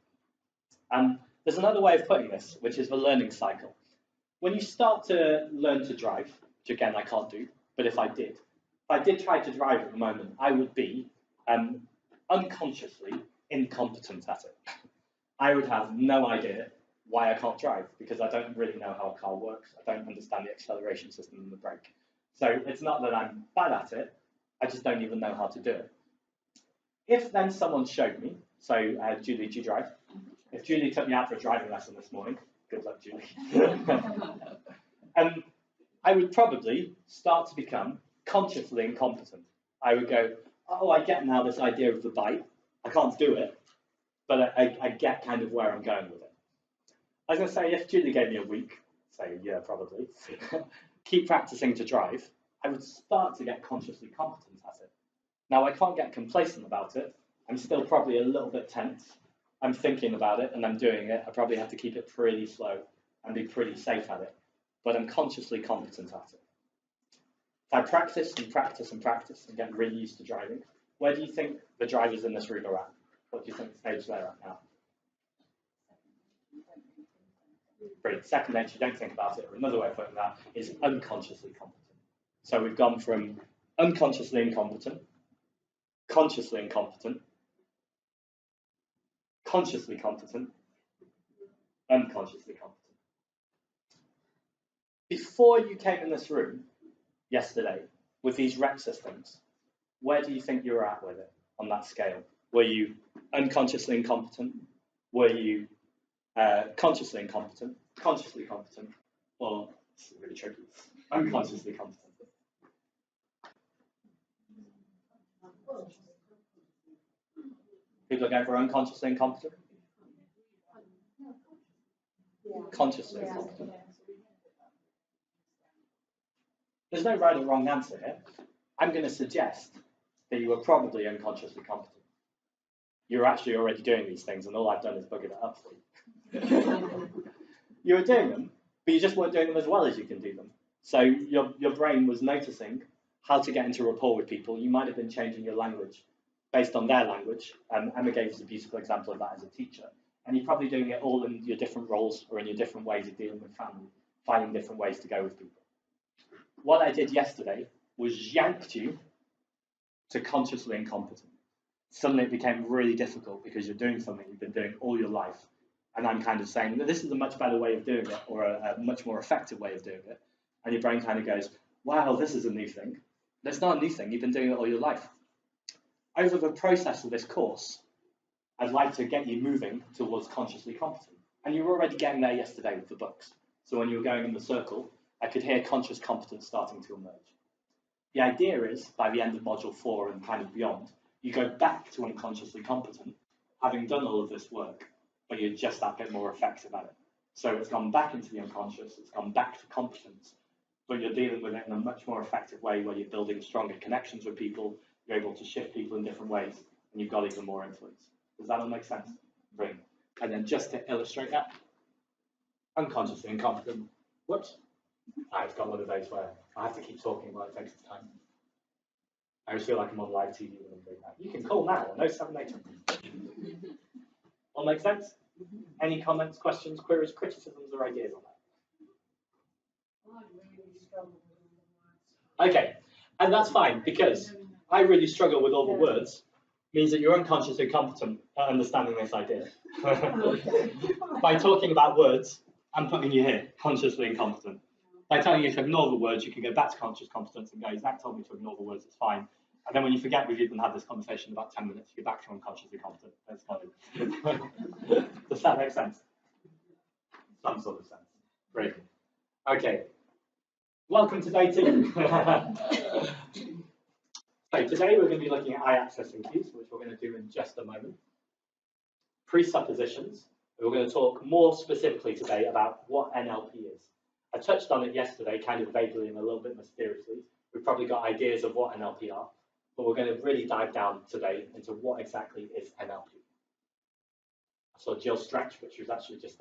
There's another way of putting this, which is the learning cycle. When you start to learn to drive, which again I can't do, but if I did try to drive at the moment, I would be unconsciously incompetent at it. I would have no idea why I can't drive, because I don't really know how a car works. I don't understand the acceleration system and the brake. So it's not that I'm bad at it, I just don't even know how to do it. If then someone showed me, so Julie, do you drive? If Julie took me out for a driving lesson this morning, good luck, Julie. I would probably start to become consciously incompetent. I would go, oh, I get now this idea of the bite. I can't do it, but I get kind of where I'm going with it. I was going to say, if Julie gave me a week, say, yeah, probably, keep practicing to drive, I would start to get consciously competent at it. Now, I can't get complacent about it. I'm still probably a little bit tense. I'm thinking about it and I'm doing it. I probably have to keep it pretty slow and be pretty safe at it, but I'm consciously competent at it. If I practice and practice and practice and get really used to driving, where do you think the drivers in this room are at? What do you think the stage they're at now? Brilliant. Second nature, you don't think about it. Or another way of putting that is unconsciously competent. So we've gone from unconsciously incompetent, consciously incompetent, consciously competent, unconsciously competent. Before you came in this room yesterday with these rep systems, where do you think you were at with it on that scale? Were you unconsciously incompetent? Were you consciously incompetent, consciously competent, or it's really tricky, unconsciously competent? People are going for unconsciously incompetent? Consciously incompetent. There's no right or wrong answer here. I'm going to suggest that you were probably unconsciously competent. You're actually already doing these things, and all I've done is buggered it up for you. You were doing them, but you just weren't doing them as well as you can do them. So your brain was noticing how to get into rapport with people. You might have been changing your language based on their language. Emma gave us a beautiful example of that as a teacher. And you're probably doing it all in your different roles or in your different ways of dealing with family, finding different ways to go with people. What I did yesterday was yanked you to consciously incompetent. Suddenly it became really difficult because you're doing something you've been doing all your life. And I'm kind of saying that this is a much better way of doing it, or a much more effective way of doing it. And your brain kind of goes, wow, this is a new thing. That's not a new thing. You've been doing it all your life. Over the process of this course, I'd like to get you moving towards consciously competent. And you were already getting there yesterday with the books. So when you were going in the circle, I could hear conscious competence starting to emerge. The idea is, by the end of module 4 and kind of beyond, you go back to unconsciously competent, having done all of this work, but you're just that bit more effective at it. So it's gone back into the unconscious, it's gone back to competence, but you're dealing with it in a much more effective way where you're building stronger connections with people, you're able to shift people in different ways, and you've got even more influence. Does that all make sense? Brilliant. And then just to illustrate that, unconsciously incompetent. Whoops. I've got one of those where I have to keep talking while it takes its time. I always feel like I'm on live TV when I'm doing that. You can call now, no 7-8. All make sense? Any comments, questions, queries, criticisms, or ideas on that? Okay, and that's fine because I really struggle with all the words means that you're unconsciously competent at understanding this idea. By talking about words, I'm putting you here, consciously incompetent. By telling you to ignore the words, you can go back to conscious competence and go, Zach told me to ignore the words, it's fine. And then when you forget we've even had this conversation in about 10 minutes, you go back to unconsciously competent. That's fine. Does that make sense? Some sort of sense. Great. Okay. Welcome to day 2. So today we're going to be looking at I-accessing cues, which we're going to do in just a moment. Presuppositions. We're going to talk more specifically today about what NLP is. I touched on it yesterday, kind of vaguely and a little bit mysteriously. We've probably got ideas of what NLP are, but we're going to really dive down today into what exactly is NLP. I saw Jill stretch, but she was actually just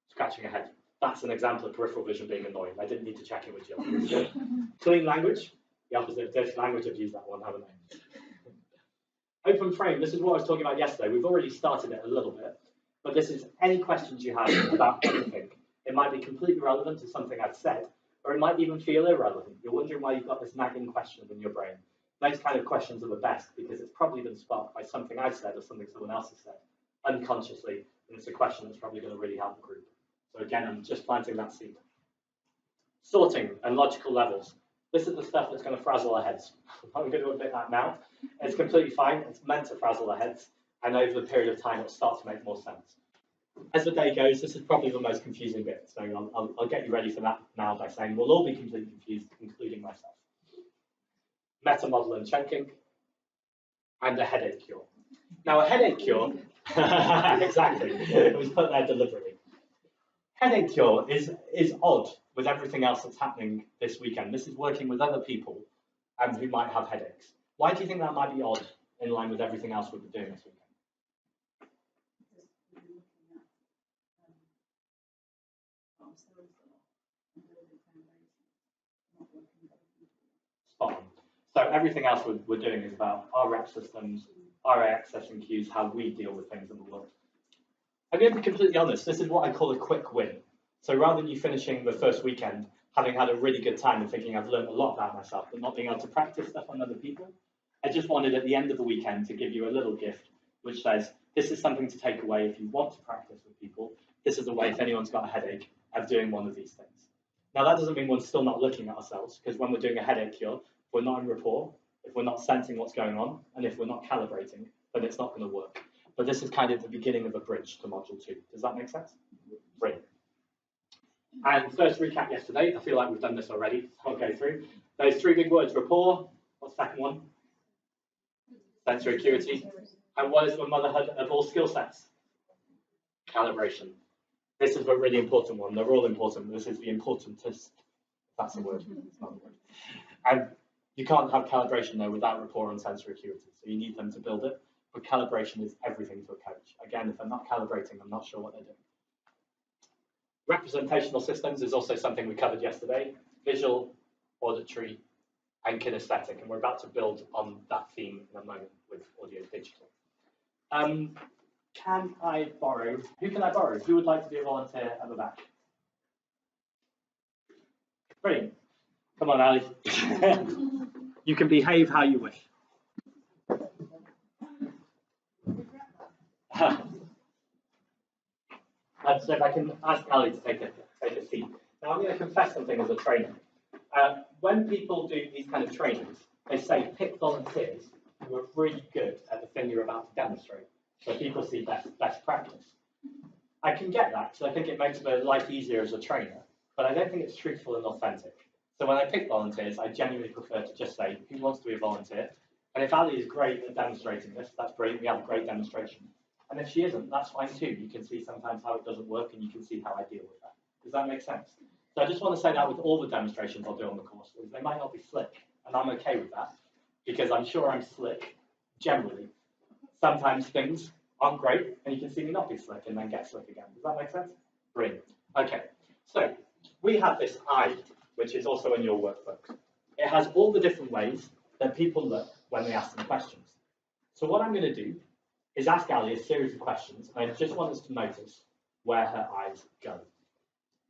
scratching her head. That's an example of peripheral vision being annoying. I didn't need to check in with Jill. Clean language, the opposite of dirty language. I've used that one, haven't I? Open frame, this is what I was talking about yesterday. We've already started it a little bit, but this is any questions you have about anything. It might be completely relevant to something I've said, or it might even feel irrelevant. You're wondering why you've got this nagging question in your brain. Those kind of questions are the best because it's probably been sparked by something I've said or something someone else has said unconsciously, and it's a question that's probably going to really help the group. So again, I'm just planting that seed. Sorting and logical levels. This is the stuff that's going to frazzle our heads. I'm going to admit that now. It's completely fine. It's meant to frazzle our heads, and over the period of time, it'll start to make more sense. As the day goes, this is probably the most confusing bit, so I'll get you ready for that now by saying we'll all be completely confused, including myself. Meta model and chunking, and a headache cure. Now, a headache cure, exactly, it was put there deliberately. Headache cure is odd with everything else that's happening this weekend. This is working with other people who might have headaches. Why do you think that might be odd in line with everything else we've been doing this weekend? Spot on. So everything else we're doing is about our rep systems, our accessing cues, how we deal with things in the world. I'm going to be completely honest, this is what I call a quick win. So rather than you finishing the first weekend, having had a really good time and thinking I've learned a lot about myself, but not being able to practice stuff on other people, I just wanted at the end of the weekend to give you a little gift, which says, this is something to take away if you want to practice with people. This is a way, if anyone's got a headache, of doing one of these things. Now, that doesn't mean we're still not looking at ourselves, because when we're doing a headache cure, if we're not in rapport, if we're not sensing what's going on, and if we're not calibrating, then it's not going to work. But this is kind of the beginning of a bridge to module 2. Does that make sense? Brilliant. And first recap yesterday, I feel like we've done this already, so I'll go through. Those 3 big words, rapport, what's the second one? Sensory acuity. And what is the motherhood of all skill sets? Calibration. This is a really important one. They're all important. This is the importantest. That's a word. It's not a word. And you can't have calibration though without rapport and sensory acuity. So you need them to build it. But calibration is everything to a coach. Again, if they're not calibrating, I'm not sure what they're doing. Representational systems is also something we covered yesterday. Visual, auditory, and kinesthetic. And we're about to build on that theme in a moment with audio digital. Can I borrow? Who can I borrow? Who would like to be a volunteer at the back? Brilliant. Come on, Ali. You can behave how you wish. So if I can ask Ali to take a seat. Now I'm going to confess something as a trainer. When people do these kind of trainings, they say pick volunteers who are really good at the thing you're about to demonstrate, so people see best practice. I can get that because I think it makes their life easier as a trainer, but I don't think it's truthful and authentic. So when I pick volunteers, I genuinely prefer to just say, who wants to be a volunteer? And if Ali is great at demonstrating this, that's brilliant, we have a great demonstration. And if she isn't, that's fine too. You can see sometimes how it doesn't work and you can see how I deal with that. Does that make sense? So I just want to say that with all the demonstrations I'll do on the course, they might not be slick, and I'm okay with that, because I'm sure I'm slick, generally. Sometimes things aren't great, and you can see me not be slick and then get slick again. Does that make sense? Brilliant. Okay, so we have this I, which is also in your workbook. It has all the different ways that people look when they ask them questions. So what I'm going to do is ask Ali a series of questions, and I just want us to notice where her eyes go.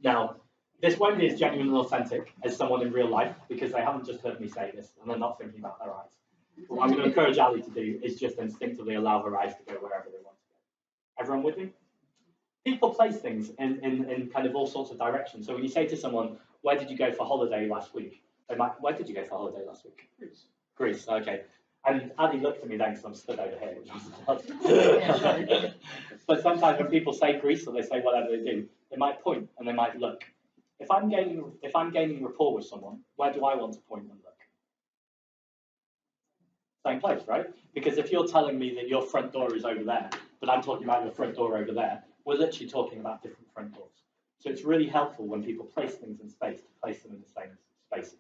Now, this won't be as genuine and authentic as someone in real life, because they haven't just heard me say this, and they're not thinking about their eyes. What I'm going to encourage Ali to do is just instinctively allow her eyes to go wherever they want to go. Everyone with me? People place things in kind of all sorts of directions. So when you say to someone, where did you go for holiday last week? They might, where did you go for holiday last week? Greece. Greece, okay. And Ali looked at me then because I'm stood over here, which was But sometimes when people say Greece or they say whatever they do, they might point and they might look. If I'm gaining rapport with someone, where do I want to point and look? Same place, right? Because if you're telling me that your front door is over there, but I'm talking about your front door over there, we're literally talking about different front doors. So it's really helpful when people place things in space to place them in the same spaces.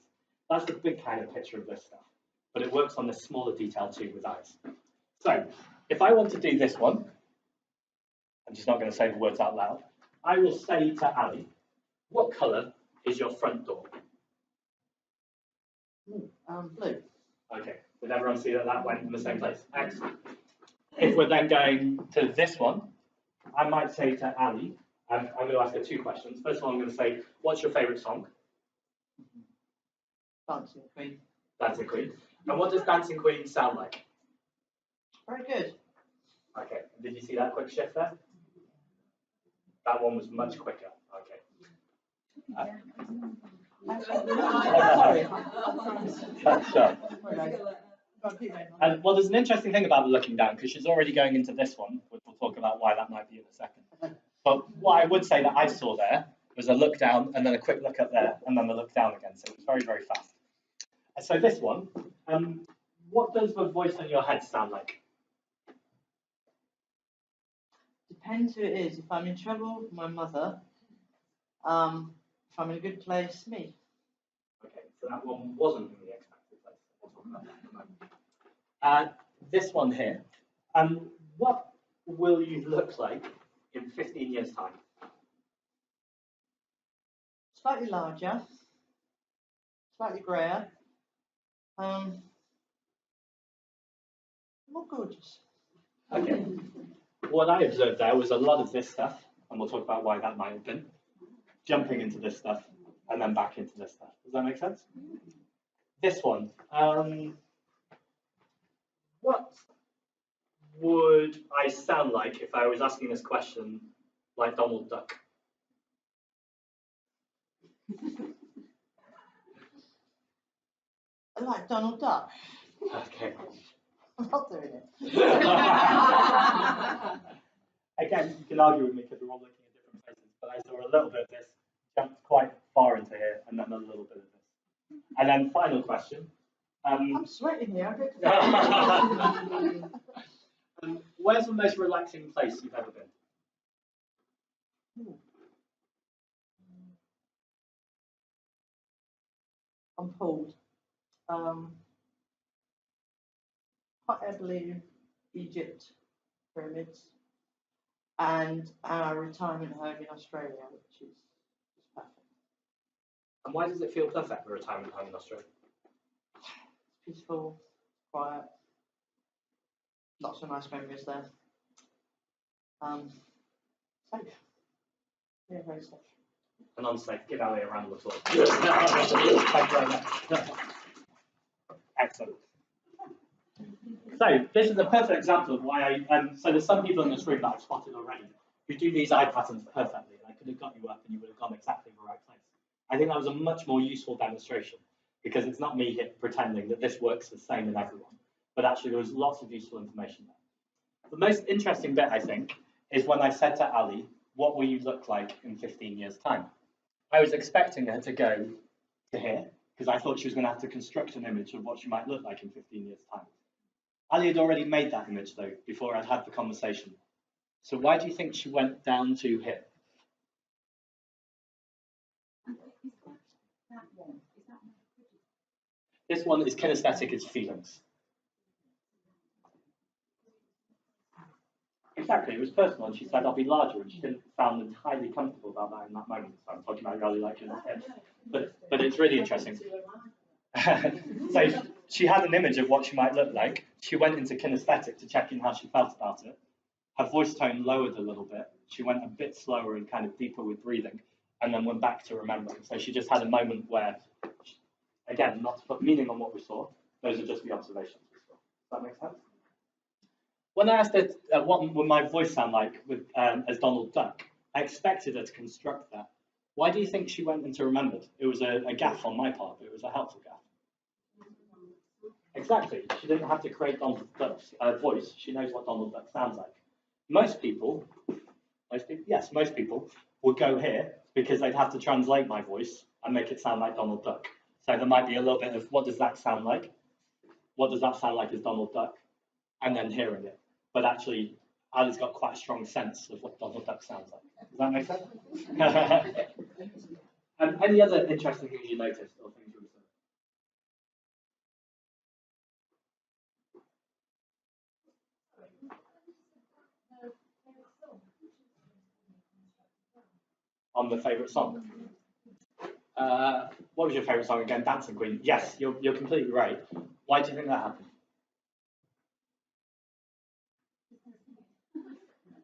That's the big kind of picture of this stuff. But it works on this smaller detail too with eyes. So if I want to do this one, I'm just not going to say the words out loud. I will say to Ali, what colour is your front door? Blue. Okay, did everyone see that that went in the same place? Excellent. If we're then going to this one, I might say to Ali, I'm going to ask her two questions. First of all, I'm going to say, what's your favourite song? Dancing Queen. Dancing Queen. And what does Dancing Queen sound like? Very good. Okay, did you see that quick shift there? That one was much quicker. Okay. Sorry. Sure. Sorry. And well, there's an interesting thing about the looking down because she's already going into this one, which we'll talk about why that might be in a second. But what I would say that I saw there was a look down and then a quick look up there and then the look down again. So it was very, very fast. So this one, what does the voice in your head sound like? Depends who it is. If I'm in trouble, my mother. If I'm in a good place, me. Okay, so that one wasn't in the expected place. We'll talk about that in a moment. This one here, what will you look like in 15 years' time? Slightly larger, slightly greyer, more gorgeous. Okay. What I observed there was a lot of this stuff, and we'll talk about why that might have been, jumping into this stuff, and then back into this stuff. Does that make sense? This one, what would I sound like if I was asking this question like Donald Duck? I like Donald Duck. Okay. I'm not doing it. Again, you can argue with me because we're all looking at different places, but I saw a little bit of this, jumped quite far into here, and then a little bit of this. And then final question. I'm sweating here. Where's the most relaxing place you've ever been? I'm pulled. Hot air balloon, Egypt, pyramids, and our retirement home in Australia, which is perfect. And why does it feel perfect, the retirement home in Australia? It's peaceful, quiet, lots of nice memories there. Safe. Yeah, very safe. And unsafe. Give Ali a round of applause. Thank you very much. Excellent. So this is a perfect example of why so there's some people in this room that I've spotted already who do these eye patterns perfectly, and I could have got you up and you would have gone exactly in the right place. I think that was a much more useful demonstration because it's not me here pretending that this works the same in everyone, but actually there was lots of useful information there. The most interesting bit, I think, is when I said to Ali, what will you look like in 15 years' time? I was expecting her to go to here because I thought she was going to have to construct an image of what she might look like in 15 years' time. Ali had already made that image, though, before I'd had the conversation. So why do you think she went down to here? This one is kinesthetic, it's feelings. Exactly, it was personal, and she said, I'll be larger, and she didn't sound entirely comfortable about that in that moment. So I'm talking about really like it. But it's really interesting. So she had an image of what she might look like. She went into kinesthetic to check in how she felt about it. Her voice tone lowered a little bit. She went a bit slower and kind of deeper with breathing, and then went back to remembering. So she just had a moment where, again, not to put meaning on what we saw, those are just the observations we saw. that make sense? When I asked her what would my voice sound like with as Donald Duck, I expected her to construct that. Why do you think she went into remembered? It was a gaffe on my part, but it was a helpful gaffe. Exactly. She didn't have to create Donald Duck's voice. She knows what Donald Duck sounds like. Most people, yes, most people would go here because they'd have to translate my voice and make it sound like Donald Duck. So there might be a little bit of what does that sound like? What does that sound like as Donald Duck? And then hearing it. But actually, Ali's got quite a strong sense of what Donald Duck sounds like. Does that make sense? Any other interesting things you noticed or things you observed? On the favourite song? What was your favourite song again? Dancing Queen. Yes, you're completely right. Why do you think that happened?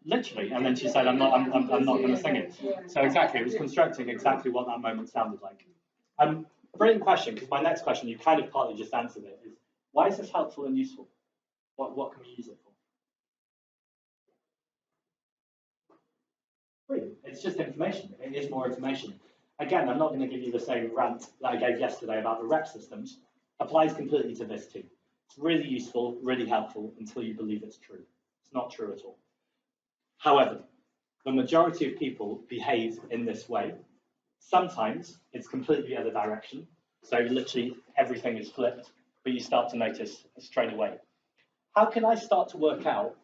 Literally, and then she said, "I'm not going to sing it." So exactly, it was constructing exactly what that moment sounded like. Brilliant question, because my next question, you kind of partly just answered it, is why is this helpful and useful? What can we use it for? Brilliant. It's just information. It is more information. Again, I'm not going to give you the same rant that I gave yesterday about the rep systems. Applies completely to this too. It's really useful, really helpful until you believe it's true. It's not true at all. However, the majority of people behave in this way. Sometimes it's completely the other direction. So literally everything is flipped, but you start to notice straight away. How can I start to work out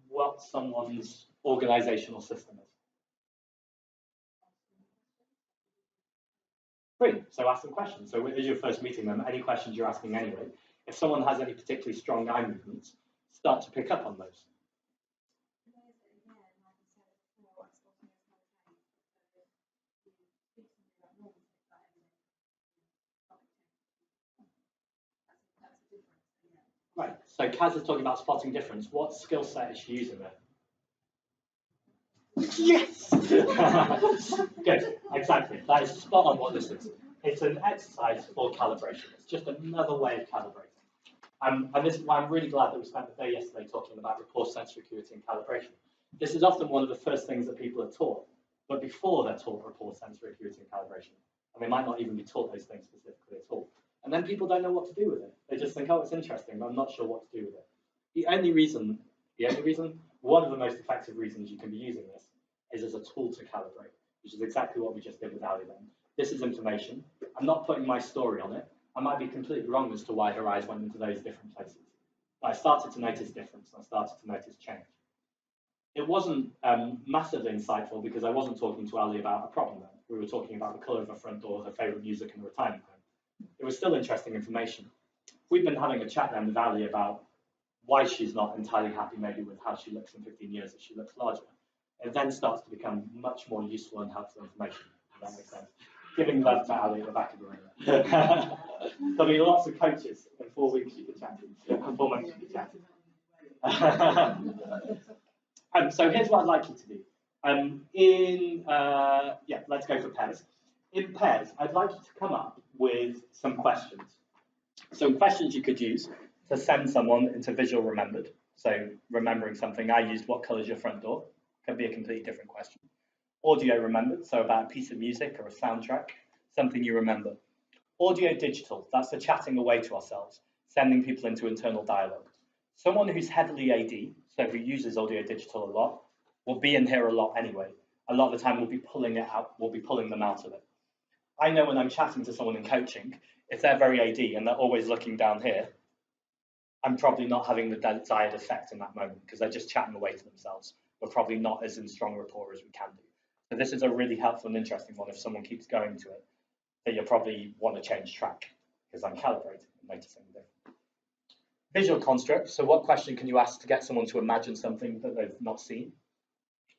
what someone's organizational system is? Great. So ask them questions. So as you're first meeting them, any questions you're asking anyway, if someone has any particularly strong eye movements, start to pick up on those. Right. So Kaz is talking about spotting difference. What skill set is she using there? Yes! Good, exactly. That is spot on what this is. It's an exercise for calibration. It's just another way of calibrating. And this is why I'm really glad that we spent the day yesterday talking about rapport sensory acuity and calibration. This is often one of the first things that people are taught, but before they're taught rapport sensory acuity and calibration. And they might not even be taught those things specifically at all. And then people don't know what to do with it. They just think, oh, it's interesting, but I'm not sure what to do with it. One of the most effective reasons you can be using this is as a tool to calibrate, which is exactly what we just did with Ali then. This is information. I'm not putting my story on it. I might be completely wrong as to why her eyes went into those different places. But I started to notice difference. I started to notice change. It wasn't massively insightful because I wasn't talking to Ali about a problem then. We were talking about the colour of her front door, her favourite music and retirement home. It was still interesting information. We've been having a chat then with Ali about why she's not entirely happy maybe with how she looks in 15 years as she looks larger. It then starts to become much more useful and helpful information, if that makes sense. Giving love to Ali at the back of the room. There'll be lots of coaches in 4 weeks you can chat to, 4 months you can chat to. So here's what I'd like you to do. Let's go for pairs. In pairs, I'd like you to come up with some questions. Some questions you could use to send someone into visual remembered. So remembering something, I used what colour is your front door? Could be a completely different question. Audio remembered, so about a piece of music or a soundtrack, something you remember. Audio digital, that's the chatting away to ourselves, sending people into internal dialogue. Someone who's heavily AD, so who uses audio digital a lot, will be in here a lot anyway. A lot of the time we'll be pulling it out, we'll be pulling them out of it. I know when I'm chatting to someone in coaching, if they're very AD and they're always looking down here, I'm probably not having the desired effect in that moment because they're just chatting away to themselves. We're probably not as in strong rapport as we can do. So this is a really helpful and interesting one if someone keeps going to it, that you'll probably want to change track because I'm calibrating and noticing the difference. Visual construct, so what question can you ask to get someone to imagine something that they've not seen?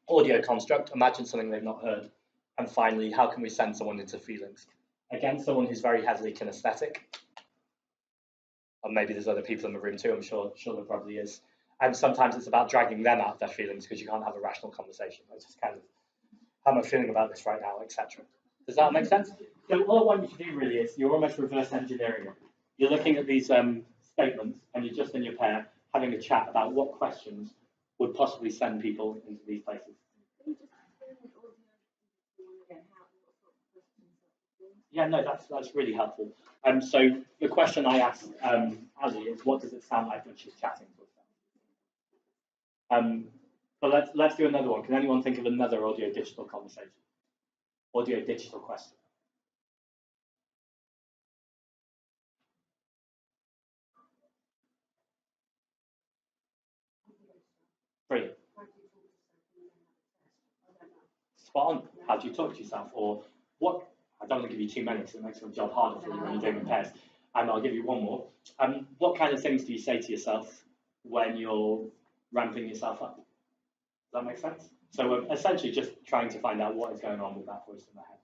Audio construct, imagine something they've not heard. And finally, how can we send someone into feelings? Again, someone who's very heavily kinesthetic, or maybe there's other people in the room too, I'm sure there probably is. And sometimes it's about dragging them out of their feelings because you can't have a rational conversation. It's just kind of, how am I feeling about this right now, etc. Does that make sense? So all I want you to do really is you're almost reverse engineering it. You're looking at these statements and you're just in your pair having a chat about what questions would possibly send people into these places. Yeah, no, that's really helpful. So the question I asked Ali is, what does it sound like when she's chatting to herself? But let's do another one. Can anyone think of another audio digital conversation? Audio digital question. Brilliant. Spot on. How do you talk to yourself? Or what? I don't want to give you too many because it makes your job harder for you when you're doing the test. I'll give you one more. What kind of things do you say to yourself when you're ramping yourself up? Does that make sense? So essentially just trying to find out what is going on with that voice in the head.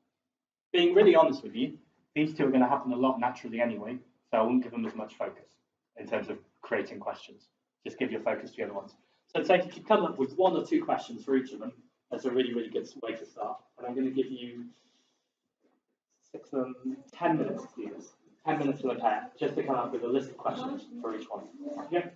Being really honest with you, these two are going to happen a lot naturally anyway, so I won't give them as much focus in terms of creating questions. Just give your focus to the other ones. So say if you come up with 1 or 2 questions for each of them, that's a really, really good way to start. And I'm going to give you 10 minutes to do this. 10 minutes to a pair, just to come up with a list of questions for each one. Okay?